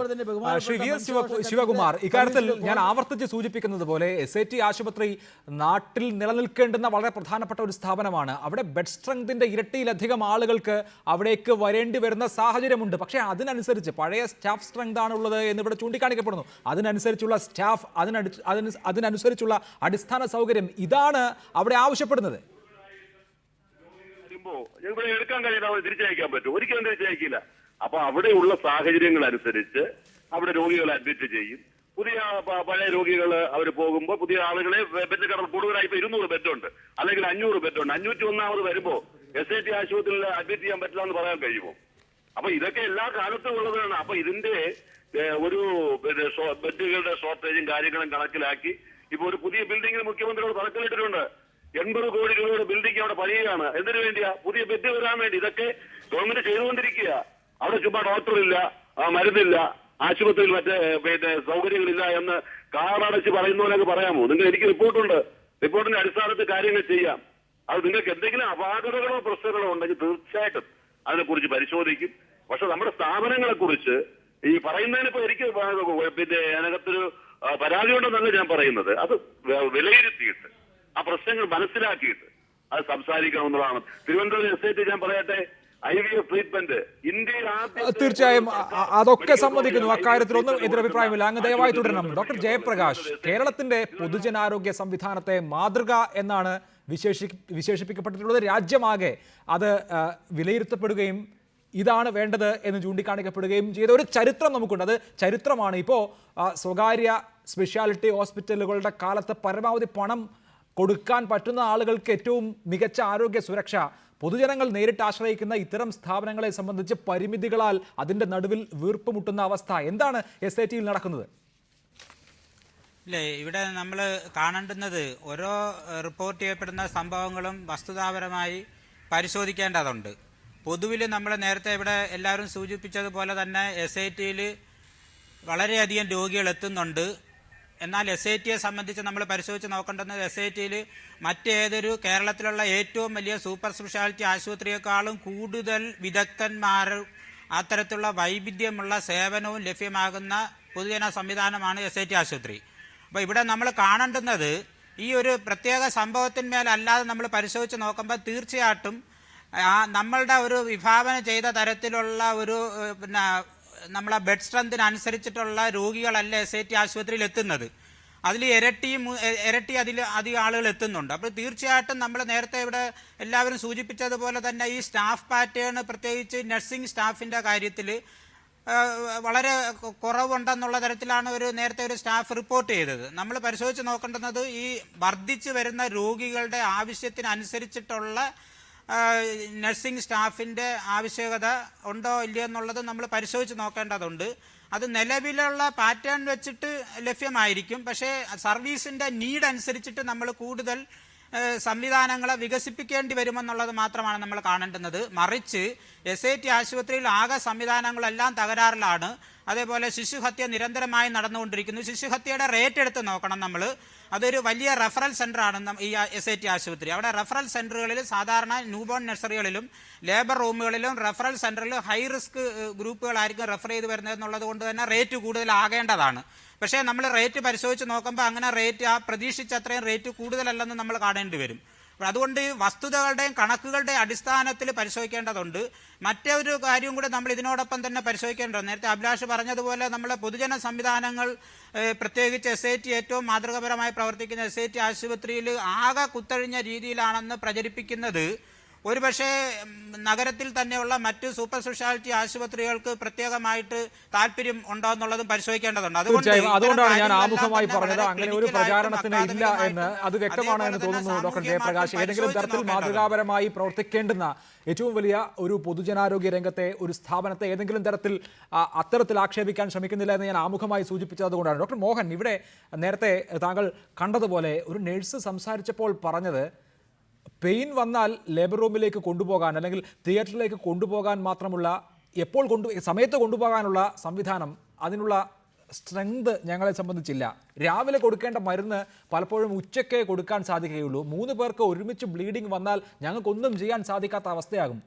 Shri V S Sivakumar, ഇക്കാര്യത്തിൽ ഞാൻ ആവർത്തിച്ച് സൂചിപ്പിക്കുന്നത് പോലെ SAT ആശുപത്രി നാട്ടിൽ നിലനിൽക്കേണ്ടുന്ന വളരെ പ്രധാനപ്പെട്ട ഒരു സ്ഥാപനമാണ്. അവിടെ ബെഡ് സ്ട്രെങ്തിന്റെ ഇരട്ടിയിലധികം ആളുകൾക്ക് അവിടേക്ക് വരേണ്ടി വരുന്ന സാഹചര്യമുണ്ട്. പക്ഷേ അതിനനുസരിച്ച് പഴയ സ്റ്റാഫ് സ്ട്രെങ്ത് ആണുള്ളത് എന്നിവിടെ ചൂണ്ടിക്കാണിക്കപ്പെടുന്നു. അതിനനുസരിച്ചുള്ള സ്റ്റാഫ്, അതിനനുസരിച്ചുള്ള അടിസ്ഥാന സൗകര്യം, ഇതാണ് അവിടെ ആവശ്യപ്പെടുന്നത്. ഇവിടെ എടുക്കാൻ കഴിയുന്ന അവർ തിരിച്ചയക്കാൻ പറ്റും? ഒരിക്കലും തിരിച്ചയക്കില്ല. അപ്പൊ അവിടെയുള്ള സാഹചര്യങ്ങൾ അനുസരിച്ച് അവിടെ രോഗികളെ അഡ്മിറ്റ് ചെയ്യും. പുതിയ പഴയ രോഗികൾ അവർ പോകുമ്പോൾ പുതിയ ആളുകളെ ബെഡ് കടൽ കൂടുതലായി ഇപ്പൊ 200 ബെഡുണ്ട്, അല്ലെങ്കിൽ 500 ബെഡുണ്ട്. 501 വരുമ്പോ SAT ആശുപത്രിയിൽ അഡ്മിറ്റ് ചെയ്യാൻ പറ്റില്ല എന്ന് പറയാൻ കഴിയുമോ? അപ്പൊ ഇതൊക്കെ എല്ലാ കാലത്തും ഉള്ളതാണ്. അപ്പൊ ഇതിന്റെ ഒരു ബെഡുകളുടെ ഷോർട്ടേജും കാര്യങ്ങളും കണക്കിലാക്കി ഇപ്പൊ ഒരു പുതിയ ബിൽഡിംഗിന് മുഖ്യമന്ത്രിയോട് തറക്കല്ലിട്ടിട്ടുണ്ട്. 80 കോടി രൂപയുടെ ബിൽഡിംഗ് അവിടെ പണിയുകയാണ്. എന്തിനു വേണ്ടിയാ? പുതിയ ബെഡ് വരാൻ വേണ്ടി. ഇതൊക്കെ ഗവൺമെന്റ് ചെയ്തുകൊണ്ടിരിക്കുക. അവിടെ ചുമ്മാ ഡോക്ടറില്ല, മരുന്നില്ല, ആശുപത്രിയിൽ മറ്റേ സൗകര്യങ്ങളില്ല എന്ന് കാടടച്ച് പറയുന്നവരൊക്കെ പറയാമോ? നിങ്ങൾ എനിക്ക് റിപ്പോർട്ടുണ്ട്, റിപ്പോർട്ടിന്റെ അടിസ്ഥാനത്തിൽ കാര്യങ്ങൾ ചെയ്യാം. അത് നിങ്ങൾക്ക് എന്തെങ്കിലും അപാകതകളോ പ്രശ്നങ്ങളോ ഉണ്ടെങ്കിൽ തീർച്ചയായിട്ടും അതിനെക്കുറിച്ച് പരിശോധിക്കും. പക്ഷെ നമ്മുടെ സ്ഥാപനങ്ങളെ കുറിച്ച് ഈ പറയുന്നതിനിപ്പോ എനിക്ക് അതിനകത്തൊരു പരാതി ഉണ്ടെന്നല്ല ഞാൻ പറയുന്നത്. അത് വിലയിരുത്തിയിട്ട് ആ പ്രശ്നങ്ങൾ മനസ്സിലാക്കിയിട്ട് അത് സംസാരിക്കണമെന്നുള്ളതാണ്. തിരുവനന്തപുരം SAT ഞാൻ പറയട്ടെ, IVF ട്രീറ്റ്മെന്റ് ഇന്ത്യയിൽ തീർച്ചയായും അതൊക്കെ സമ്മതിക്കുന്നു. അക്കാര്യത്തിലൊന്നും എതിരഭിപ്രായമില്ല. അങ്ങ് ദയവായി തുടരണം. ഡോക്ടർ ജയപ്രകാശ്, കേരളത്തിന്റെ പൊതുജനാരോഗ്യ സംവിധാനത്തെ മാതൃക എന്നാണ് വിശേഷിപ്പിക്കപ്പെട്ടിട്ടുള്ളത്. രാജ്യമാകെ അത് വിലയിരുത്തപ്പെടുകയും ഇതാണ് വേണ്ടത് എന്ന് ചൂണ്ടിക്കാണിക്കപ്പെടുകയും ചെയ്ത ഒരു ചരിത്രം നമുക്കുണ്ട്. അത് ചരിത്രമാണ്. ഇപ്പോൾ സ്വകാര്യ സ്പെഷ്യാലിറ്റി ഹോസ്പിറ്റലുകളുടെ കാലത്ത് പരമാവധി പണം കൊടുക്കാൻ പറ്റുന്ന ആളുകൾക്ക് ഏറ്റവും മികച്ച ആരോഗ്യ സുരക്ഷ പൊതുജനങ്ങൾ നേരിട്ട് ആശ്രയിക്കുന്ന ഇത്തരം സ്ഥാപനങ്ങളെ സംബന്ധിച്ച് പരിമിതികളാൽ അതിൻ്റെ നടുവിൽ വീർപ്പുമുട്ടുന്ന അവസ്ഥ എന്താണ് SATയിൽ നടക്കുന്നത്? ഇല്ലേ, ഇവിടെ നമ്മൾ കാണേണ്ടുന്നത് ഓരോ റിപ്പോർട്ട് ചെയ്യപ്പെടുന്ന സംഭവങ്ങളും വസ്തുതാപരമായി പരിശോധിക്കേണ്ടതുണ്ട്. പൊതുവിൽ നമ്മൾ നേരത്തെ ഇവിടെ എല്ലാവരും സൂചിപ്പിച്ചതുപോലെ തന്നെ SATയിൽ വളരെയധികം രോഗികൾ എത്തുന്നുണ്ട്. എന്നാൽ SATയെ സംബന്ധിച്ച് നമ്മൾ പരിശോധിച്ച് നോക്കേണ്ടുന്നത് SATയിൽ മറ്റേതൊരു കേരളത്തിലുള്ള ഏറ്റവും വലിയ സൂപ്പർ സ്പെഷ്യാലിറ്റി ആശുപത്രിയേക്കാളും കൂടുതൽ വിദഗ്ധന്മാരും അത്തരത്തിലുള്ള വൈവിധ്യമുള്ള സേവനവും ലഭ്യമാകുന്ന പൊതുജന സംവിധാനമാണ് SAT ആശുപത്രി. അപ്പോൾ ഇവിടെ നമ്മൾ കാണേണ്ടുന്നത് ഈ ഒരു പ്രത്യേക സംഭവത്തിന്മേലല്ലാതെ നമ്മൾ പരിശോധിച്ച് നോക്കുമ്പോൾ തീർച്ചയായിട്ടും നമ്മളുടെ ഒരു വിഭാവന ചെയ്ത തരത്തിലുള്ള ഒരു നമ്മളെ ബെഡ് സ്ട്രെങ്തിനനുസരിച്ചിട്ടുള്ള രോഗികളല്ല SAT ആശുപത്രിയിൽ എത്തുന്നത്. അതിൽ ഇരട്ടി അധികം ആളുകൾ എത്തുന്നുണ്ട്. അപ്പോൾ തീർച്ചയായിട്ടും നമ്മൾ നേരത്തെ ഇവിടെ എല്ലാവരും സൂചിപ്പിച്ചതുപോലെ തന്നെ ഈ സ്റ്റാഫ് പാറ്റേൺ, പ്രത്യേകിച്ച് നഴ്സിംഗ് സ്റ്റാഫിൻ്റെ കാര്യത്തിൽ വളരെ കുറവുണ്ടെന്നുള്ള തരത്തിലാണ് നേരത്തെ ഒരു സ്റ്റാഫ് റിപ്പോർട്ട് ചെയ്തത്. നമ്മൾ പരിശോധിച്ച് നോക്കേണ്ടുന്നത് ഈ വർദ്ധിച്ചു വരുന്ന രോഗികളുടെ ആവശ്യത്തിനനുസരിച്ചിട്ടുള്ള നഴ്സിംഗ് സ്റ്റാഫിൻ്റെ ആവശ്യകത ഉണ്ടോ ഇല്ലയോ എന്നുള്ളത് നമ്മൾ പരിശോധിച്ച് നോക്കേണ്ടതുണ്ട്. അത് നിലവിലുള്ള പാറ്റേൺ വെച്ചിട്ട് ലഭ്യമായിരിക്കും. പക്ഷേ സർവീസിൻ്റെ നീഡ് അനുസരിച്ചിട്ട് നമ്മൾ കൂടുതൽ സംവിധാനങ്ങളെ വികസിപ്പിക്കേണ്ടി വരുമെന്നുള്ളത് മാത്രമാണ് നമ്മൾ കാണേണ്ടുന്നത്. മറിച്ച് SAT ആശുപത്രിയിൽ ആകെ സംവിധാനങ്ങളെല്ലാം തകരാറിലാണ്. അതേപോലെ ശിശുഹത്യ നിരന്തരമായി നടന്നുകൊണ്ടിരിക്കുന്നു. ശിശുഹത്യയുടെ റേറ്റ് എടുത്ത് നോക്കണം നമ്മൾ. അതൊരു വലിയ റെഫറൽ സെൻ്ററാണ് ഈ SAT ആശുപത്രി. അവിടെ റെഫറൽ സെൻ്ററുകളിൽ സാധാരണ ന്യൂബോൺ നഴ്സറികളിലും ലേബർ റൂമുകളിലും റെഫറൽ സെൻ്ററിൽ ഹൈ റിസ്ക് ഗ്രൂപ്പുകളായിരിക്കും റെഫർ ചെയ്ത് വരുന്നത് എന്നുള്ളത് കൊണ്ട് തന്നെ റേറ്റ് കൂടുതലാകേണ്ടതാണ്. പക്ഷേ നമ്മൾ റേറ്റ് പരിശോധിച്ച് നോക്കുമ്പോൾ അങ്ങനെ റേറ്റ് പ്രതീക്ഷിച്ച അത്രയും റേറ്റ് കൂടുതലല്ലെന്ന് നമ്മൾ കാണേണ്ടി വരും. അതുകൊണ്ട് വസ്തുതകളുടെയും കണക്കുകളുടെയും അടിസ്ഥാനത്തിൽ പരിശോധിക്കേണ്ടതുണ്ട്. മറ്റൊരു കാര്യം കൂടെ നമ്മൾ ഇതിനോടൊപ്പം തന്നെ പരിശോധിക്കേണ്ടത്, നേരത്തെ അഭിലാഷ് പറഞ്ഞതുപോലെ നമ്മളെ പൊതുജന സംവിധാനങ്ങൾ, പ്രത്യേകിച്ച് SAT ഏറ്റവും മാതൃകാപരമായി പ്രവർത്തിക്കുന്ന SAT ആശുപത്രിയിൽ ആകെ കുത്തഴിഞ്ഞ രീതിയിലാണെന്ന് പ്രചരിപ്പിക്കുന്നത് ഒരുപക്ഷെ നഗരത്തിൽ തന്നെയുള്ള മറ്റ് സൂപ്പർ സ്പെഷ്യാലിറ്റി ആശുപത്രികൾക്ക് പ്രത്യേകമായിട്ട് താല്പര്യം ഉണ്ടോ എന്നുള്ളതും പരിശോധിക്കേണ്ടതുണ്ട്. അതുകൊണ്ടാണ് ഞാൻ ആമുഖമായി പറഞ്ഞത് അങ്ങനെ ഒരു പ്രചാരണത്തിന് ഇല്ല എന്ന്. അത് വ്യക്തമാണ് എന്ന് തോന്നുന്നു ഡോക്ടർ ജയപ്രകാശ്. ഏതെങ്കിലും തരത്തിൽ മാതൃകാപരമായി പ്രവർത്തിക്കേണ്ടുന്ന ഏറ്റവും വലിയ ഒരു പൊതുജനാരോഗ്യ രംഗത്തെ ഒരു സ്ഥാപനത്തെ ഏതെങ്കിലും തരത്തിൽ അത്തരത്തിൽ ആക്ഷേപിക്കാൻ ശ്രമിക്കുന്നില്ല എന്ന് ഞാൻ ആമുഖമായി സൂചിപ്പിച്ചത് കൊണ്ടാണ്. ഡോക്ടർ മോഹൻ, ഇവിടെ നേരത്തെ താങ്കൾ കണ്ടതുപോലെ ഒരു നഴ്സ് സംസാരിച്ചപ്പോൾ പറഞ്ഞത് പെയിൻ വന്നാൽ ലേബർ റൂമിലേക്ക് കൊണ്ടുപോകാൻ അല്ലെങ്കിൽ തിയേറ്ററിലേക്ക് കൊണ്ടുപോകാൻ മാത്രമുള്ള സമയത്ത് കൊണ്ടുപോകാനുള്ള സംവിധാനം, അതിനുള്ള സ്ട്രെങ്ത് ഞങ്ങളെ സംബന്ധിച്ചില്ല. രാവിലെ കൊടുക്കേണ്ട മരുന്ന് പലപ്പോഴും ഉച്ചയ്ക്കേ കൊടുക്കാൻ സാധിക്കുകയുള്ളൂ. 3 പേർക്ക് ഒരുമിച്ച് ബ്ലീഡിംഗ് വന്നാൽ ഞങ്ങൾക്കൊന്നും ചെയ്യാൻ സാധിക്കാത്ത അവസ്ഥയാകും.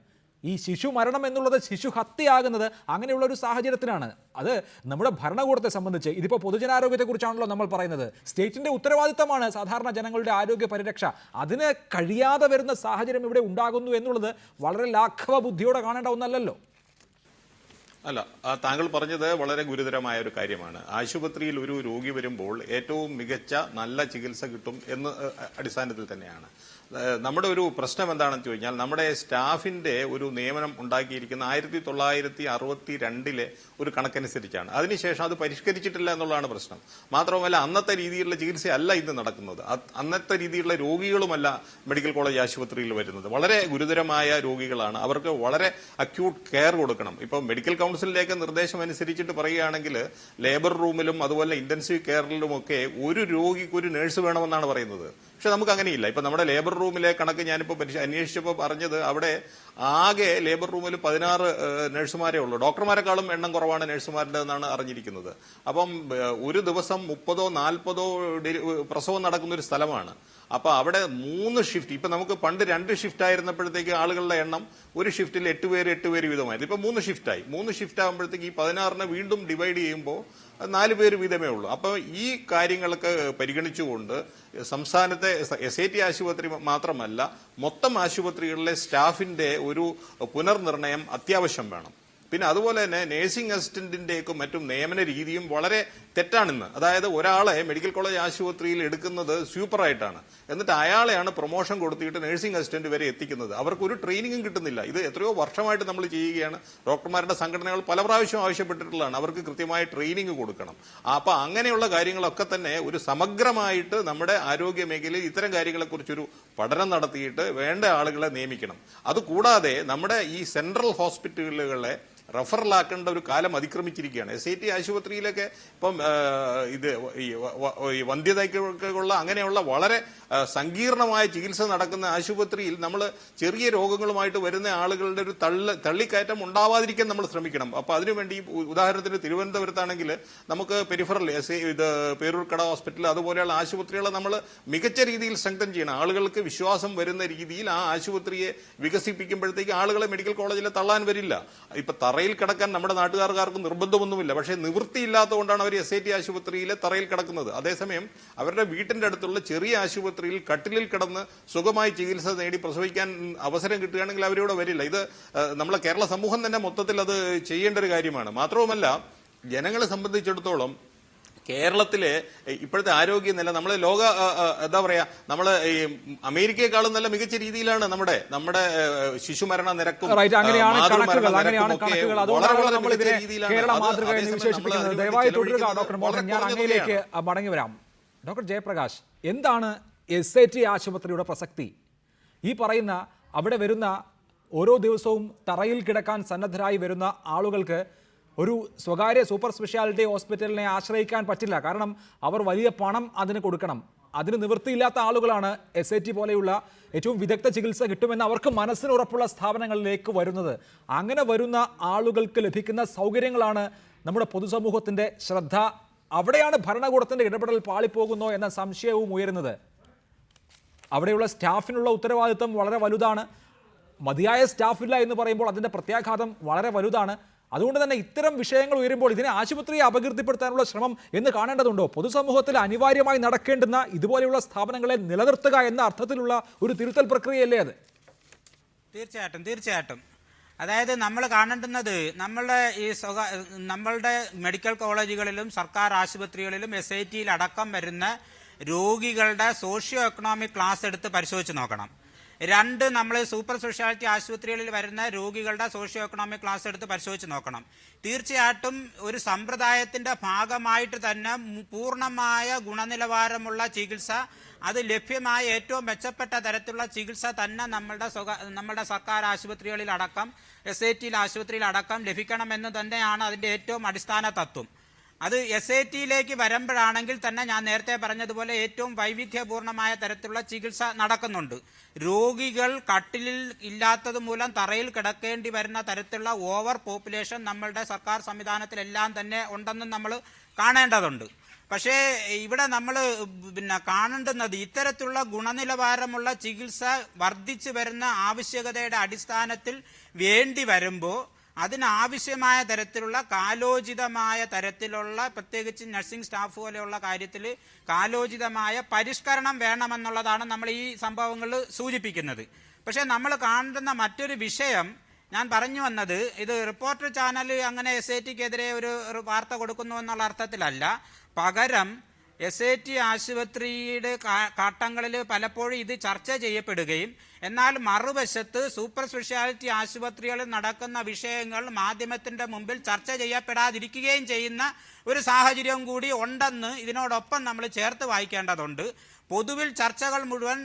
ഈ ശിശു മരണം എന്നുള്ളത് ശിശു ഹത്യയാകുന്നത് അങ്ങനെയുള്ള ഒരു സാഹചര്യത്തിനാണ്. അത് നമ്മുടെ ഭരണകൂടത്തെ സംബന്ധിച്ച് ഇതിപ്പോൾ പൊതുജനാരോഗ്യത്തെക്കുറിച്ചാണല്ലോ നമ്മൾ പറയുന്നത്. സ്റ്റേറ്റിൻ്റെ ഉത്തരവാദിത്തമാണ് സാധാരണ ജനങ്ങളുടെ ആരോഗ്യ പരിരക്ഷ. അതിന് കഴിയാതെ വരുന്ന സാഹചര്യം ഇവിടെ ഉണ്ടാകുന്നു എന്നുള്ളത് വളരെ ലാഘവ ബുദ്ധിയോടെ കാണേണ്ട ഒന്നല്ലല്ലോ. അല്ല, താങ്കൾ പറഞ്ഞത് വളരെ ഗുരുതരമായ ഒരു കാര്യമാണ്. ആശുപത്രിയിൽ ഒരു രോഗി വരുമ്പോൾ ഏറ്റവും മികച്ച നല്ല ചികിത്സ കിട്ടും എന്ന അടിസ്ഥാനത്തിൽ തന്നെയാണ്. നമ്മുടെ ഒരു പ്രശ്നം എന്താണെന്ന് ചോദിച്ചാൽ, നമ്മുടെ സ്റ്റാഫിന്റെ ഒരു നിയമനം ഉണ്ടാക്കിയിരിക്കുന്ന 1962 ഒരു കണക്കനുസരിച്ചാണ്. അതിനുശേഷം അത് പരിഷ്കരിച്ചിട്ടില്ല എന്നുള്ളതാണ് പ്രശ്നം. മാത്രമല്ല, അന്നത്തെ രീതിയിലുള്ള ചികിത്സയല്ല ഇന്ന് നടക്കുന്നത്. അന്നത്തെ രീതിയിലുള്ള രോഗികളുമല്ല മെഡിക്കൽ കോളേജ് ആശുപത്രിയിൽ വരുന്നത്. വളരെ ഗുരുതരമായ രോഗികളാണ്. അവർക്ക് വളരെ അക്യൂട്ട് കെയർ കൊടുക്കണം. ഇപ്പം മെഡിക്കൽ കൗൺസിലിലേക്ക് നിർദ്ദേശം അനുസരിച്ചിട്ട് പറയുകയാണെങ്കിൽ ലേബർ റൂമിലും അതുപോലെ ഇന്റൻസീവ് കെയറിലുമൊക്കെ ഒരു രോഗിക്ക് ഒരു നഴ്സ് വേണമെന്നാണ് പറയുന്നത്. പക്ഷെ നമുക്ക് അങ്ങനെയില്ല. ഇപ്പൊ നമ്മുടെ ലേബർ റൂമിലെ കണക്ക് ഞാനിപ്പോൾ അന്വേഷിച്ചപ്പോൾ പറഞ്ഞത് അവിടെ ആകെ ലേബർ റൂമിൽ 16 നഴ്സുമാരേ ഉള്ളൂ. ഡോക്ടർമാരെക്കാളും എണ്ണം കുറവാണ് നഴ്സുമാരുടെ എന്നാണ് അറിഞ്ഞിരിക്കുന്നത്. അപ്പം ഒരു ദിവസം 30-40 പ്രസവം നടക്കുന്ന ഒരു സ്ഥലമാണ്. അപ്പൊ അവിടെ 3 ഷിഫ്റ്റ്, ഇപ്പൊ നമുക്ക് പണ്ട് 2 ഷിഫ്റ്റ് ആയിരുന്നപ്പോഴത്തേക്ക് ആളുകളുടെ എണ്ണം ഒരു ഷിഫ്റ്റിൽ 8 പേര് വീതമായിരുന്നു. ഇപ്പൊ 3 ഷിഫ്റ്റായി. 3 ഷിഫ്റ്റ് ആകുമ്പോഴത്തേക്ക് ഈ 16 വീണ്ടും ഡിവൈഡ് ചെയ്യുമ്പോൾ 4 പേര് വീതമേ ഉള്ളൂ. അപ്പോൾ ഈ കാര്യങ്ങളൊക്കെ പരിഗണിച്ചുകൊണ്ട് സംസ്ഥാനത്തെ SAT ആശുപത്രി മാത്രമല്ല മൊത്തം ആശുപത്രികളിലെ സ്റ്റാഫിന്റെ ഒരു പുനർനിർണയം അത്യാവശ്യം വേണം. പിന്നെ അതുപോലെ തന്നെ നേഴ്സിംഗ് അസിസ്റ്റന്റിന്റെയൊക്കെ മറ്റും നിയമന രീതിയും വളരെ തെറ്റാണിന്ന്. അതായത് ഒരാളെ മെഡിക്കൽ കോളേജ് ആശുപത്രിയിൽ എടുക്കുന്നത് സ്വീപ്പറായിട്ടാണ്, എന്നിട്ട് അയാളെയാണ് പ്രൊമോഷൻ കൊടുത്തിട്ട് നേഴ്സിംഗ് അസിസ്റ്റന്റ് വരെ എത്തിക്കുന്നത്. അവർക്കൊരു ട്രെയിനിങ്ങും കിട്ടുന്നില്ല. ഇത് എത്രയോ വർഷമായിട്ട് നമ്മൾ ചെയ്യുകയാണ്. ഡോക്ടർമാരുടെ സംഘടനകൾ പല പ്രാവശ്യം ആവശ്യപ്പെട്ടിട്ടുള്ളതാണ് അവർക്ക് കൃത്യമായ ട്രെയിനിങ് കൊടുക്കണം. അപ്പൊ അങ്ങനെയുള്ള കാര്യങ്ങളൊക്കെ തന്നെ ഒരു സമഗ്രമായിട്ട് നമ്മുടെ ആരോഗ്യ മേഖലയിൽ ഇത്തരം കാര്യങ്ങളെക്കുറിച്ചൊരു പഠനം നടത്തിയിട്ട് വേണ്ട ആളുകളെ നിയമിക്കണം. അതുകൂടാതെ നമ്മുടെ ഈ സെൻട്രൽ ഹോസ്പിറ്റലുകളെ റഫറലാക്കേണ്ട ഒരു കാലം അതിക്രമിച്ചിരിക്കുകയാണ്. SAT ആശുപത്രിയിലൊക്കെ ഇപ്പം ഇത് ഈ വന്ധ്യതയ്ക്കുള്ള അങ്ങനെയുള്ള വളരെ സങ്കീർണമായ ചികിത്സ നടക്കുന്ന ആശുപത്രിയിൽ നമ്മൾ ചെറിയ രോഗങ്ങളുമായിട്ട് വരുന്ന ആളുകളുടെ ഒരു തള്ളിക്കയറ്റം ഉണ്ടാവാതിരിക്കാൻ നമ്മൾ ശ്രമിക്കണം. അപ്പൊ അതിനുവേണ്ടി ഉദാഹരണത്തിന് തിരുവനന്തപുരത്താണെങ്കിൽ നമുക്ക് പെരിഫറൽ ഇത് പേരൂർക്കട ഹോസ്പിറ്റൽ അതുപോലെയുള്ള ആശുപത്രികളെ നമ്മൾ മികച്ച രീതിയിൽ സ്ട്രെങ്തൻ ചെയ്യണം. ആളുകൾക്ക് വിശ്വാസം വരുന്ന രീതിയിൽ ആ ആശുപത്രിയെ വികസിപ്പിക്കുമ്പോഴത്തേക്ക് ആളുകളെ മെഡിക്കൽ കോളേജിൽ തള്ളാൻ വരില്ല. ഇപ്പൊ തറയിൽ കിടക്കാൻ നമ്മുടെ നാട്ടുകാർക്ക് നിർബന്ധമൊന്നുമില്ല. പക്ഷേ നിവൃത്തിയില്ലാത്തതുകൊണ്ടാണ് അവർ SAT ആശുപത്രിയിലെ തറയിൽ കിടക്കുന്നത്. അതേസമയം അവരുടെ വീട്ടിന്റെ അടുത്തുള്ള ചെറിയ ആശുപത്രിയിൽ കട്ടിലിൽ കിടന്ന് സുഖമായി ചികിത്സ നേടി പ്രസവിക്കാൻ അവസരം കിട്ടുകയാണെങ്കിൽ അവരിവിടെ വരില്ല. ഇത് നമ്മളെ കേരള സമൂഹം തന്നെ മൊത്തത്തിൽ അത് ചെയ്യേണ്ട ഒരു കാര്യമാണ്. മാത്രവുമല്ല, ജനങ്ങളെ സംബന്ധിച്ചിടത്തോളം കേരളത്തിലെ ഇപ്പോഴത്തെ ആരോഗ്യനില നമ്മൾ ലോക എന്താ പറയാ നമ്മൾ ഈ അമേരിക്കയെക്കാളും നല്ല മികച്ച രീതിയിലാണ് നമ്മുടെ ശിശുമരണ നിരക്കും മടങ്ങി വരാം. ഡോക്ടർ ജയപ്രകാശ്, എന്താണ് SAT ആശുപത്രിയുടെ പ്രസക്തി? ഈ പറയുന്ന അവിടെ വരുന്ന ഓരോ ദിവസവും തറയിൽ കിടക്കാൻ സന്നദ്ധരായി വരുന്ന ആളുകൾക്ക് ഒരു സ്വകാര്യ സൂപ്പർ സ്പെഷ്യാലിറ്റി ഹോസ്പിറ്റലിനെ ആശ്രയിക്കാൻ പറ്റില്ല. കാരണം അവർ വലിയ പണം അതിന് കൊടുക്കണം. അതിന് നിവൃത്തിയില്ലാത്ത ആളുകളാണ് SAT പോലെയുള്ള ഏറ്റവും വിദഗ്ധ ചികിത്സ കിട്ടുമെന്ന് അവർക്ക് മനസ്സിന് ഉറപ്പുള്ള സ്ഥാപനങ്ങളിലേക്ക് വരുന്നത്. അങ്ങനെ വരുന്ന ആളുകൾക്ക് ലഭിക്കുന്ന സൗകര്യങ്ങളാണ് നമ്മുടെ പൊതുസമൂഹത്തിൻ്റെ ശ്രദ്ധ. അവിടെയാണ് ഭരണകൂടത്തിൻ്റെ ഇടപെടൽ പാളിപ്പോകുന്നോ എന്ന സംശയവും ഉയരുന്നത്. അവിടെയുള്ള സ്റ്റാഫിനുള്ള ഉത്തരവാദിത്വം വളരെ വലുതാണ്. മതിയായ സ്റ്റാഫില്ല എന്ന് പറയുമ്പോൾ അതിൻ്റെ പ്രത്യാഘാതം വളരെ വലുതാണ്. അതുകൊണ്ട് തന്നെ ഇത്തരം വിഷയങ്ങൾ ഉയരുമ്പോൾ ഇതിനെ ആശുപത്രിയെ അപകീർത്തിപ്പെടുത്താനുള്ള ശ്രമം എന്ന് കാണേണ്ടതുണ്ടോ? പൊതുസമൂഹത്തിൽ അനിവാര്യമായി നടക്കേണ്ടുന്ന ഇതുപോലെയുള്ള സ്ഥാപനങ്ങളെ നിലനിർത്തുക എന്ന അർത്ഥത്തിലുള്ള ഒരു തിരുത്തൽ പ്രക്രിയയല്ലേ അത്? തീർച്ചയായിട്ടും. അതായത് നമ്മൾ കാണേണ്ടുന്നത് നമ്മളുടെ മെഡിക്കൽ കോളേജുകളിലും സർക്കാർ ആശുപത്രികളിലും SAT അടക്കം വരുന്ന രോഗികളുടെ സോഷ്യോ എക്കണോമിക് ക്ലാസ് എടുത്ത് പരിശോധിച്ച് നോക്കണം. രണ്ട്, നമ്മൾ സൂപ്പർ സ്പെഷ്യാലിറ്റി ആശുപത്രികളിൽ വരുന്ന രോഗികളുടെ സോഷ്യോ എക്കണോമിക് ക്ലാസ് എടുത്ത് പരിശോധിച്ച് നോക്കണം. തീർച്ചയായിട്ടും ഒരു സമ്പ്രദായത്തിൻ്റെ ഭാഗമായിട്ട് തന്നെ പൂർണ്ണമായ ഗുണനിലവാരമുള്ള ചികിത്സ, അത് ലഭ്യമായ ഏറ്റവും മെച്ചപ്പെട്ട തരത്തിലുള്ള ചികിത്സ തന്നെ നമ്മളുടെ സർക്കാർ ആശുപത്രികളിലടക്കം SAT ആശുപത്രിയിലടക്കം ലഭിക്കണമെന്ന് തന്നെയാണ് അതിൻ്റെ ഏറ്റവും അടിസ്ഥാന തത്വം. അത് SAT വരുമ്പോഴാണെങ്കിൽ തന്നെ ഞാൻ നേരത്തെ പറഞ്ഞതുപോലെ ഏറ്റവും വൈവിധ്യപൂർണമായ തരത്തിലുള്ള ചികിത്സ നടക്കുന്നുണ്ട്. രോഗികൾ കട്ടിലിൽ ഇല്ലാത്തത് മൂലം തറയിൽ കിടക്കേണ്ടി വരുന്ന തരത്തിലുള്ള ഓവർ പോപ്പുലേഷൻ നമ്മളുടെ സർക്കാർ സംവിധാനത്തിലെല്ലാം തന്നെ ഉണ്ടെന്ന് നമ്മൾ കാണേണ്ടതുണ്ട്. പക്ഷേ ഇവിടെ നമ്മൾ കാണേണ്ടുന്നത് ഇത്തരത്തിലുള്ള ഗുണനിലവാരമുള്ള ചികിത്സ വർദ്ധിച്ചു വരുന്ന ആവശ്യകതയുടെ അടിസ്ഥാനത്തിൽ വേണ്ടി വരുമ്പോൾ അതിനാവശ്യമായ തരത്തിലുള്ള കാലോചിതമായ തരത്തിലുള്ള, പ്രത്യേകിച്ച് നഴ്സിംഗ് സ്റ്റാഫ് പോലെയുള്ള കാര്യത്തിൽ കാലോചിതമായ പരിഷ്കരണം വേണമെന്നുള്ളതാണ് നമ്മൾ ഈ സംഭവങ്ങളിൽ സൂചിപ്പിക്കുന്നത്. പക്ഷേ നമ്മൾ കാണുന്ന മറ്റൊരു വിഷയം ഞാൻ പറഞ്ഞു വന്നത്, ഇത് റിപ്പോർട്ടർ ചാനൽ അങ്ങനെ SATക്കെതിരെ ഒരു വാർത്ത കൊടുക്കുന്നു എന്നുള്ള അർത്ഥത്തിലല്ല. പകരം SAT ആശുപത്രിയുടെ ഘട്ടങ്ങളിൽ പലപ്പോഴും ഇത് ചർച്ച ചെയ്യപ്പെടുകയും എന്നാൽ മറുവശത്ത് സൂപ്പർ സ്പെഷ്യാലിറ്റി ആശുപത്രികളിൽ നടക്കുന്ന വിഷയങ്ങൾ മാധ്യമത്തിൻ്റെ മുമ്പിൽ ചർച്ച ചെയ്യപ്പെടാതിരിക്കുകയും ചെയ്യുന്ന ഒരു സാഹചര്യം കൂടി ഉണ്ടെന്ന് ഇതിനോടൊപ്പം നമ്മൾ ചേർത്ത് വായിക്കേണ്ടതുണ്ട്. പൊതുവിൽ ചർച്ചകൾ മുഴുവൻ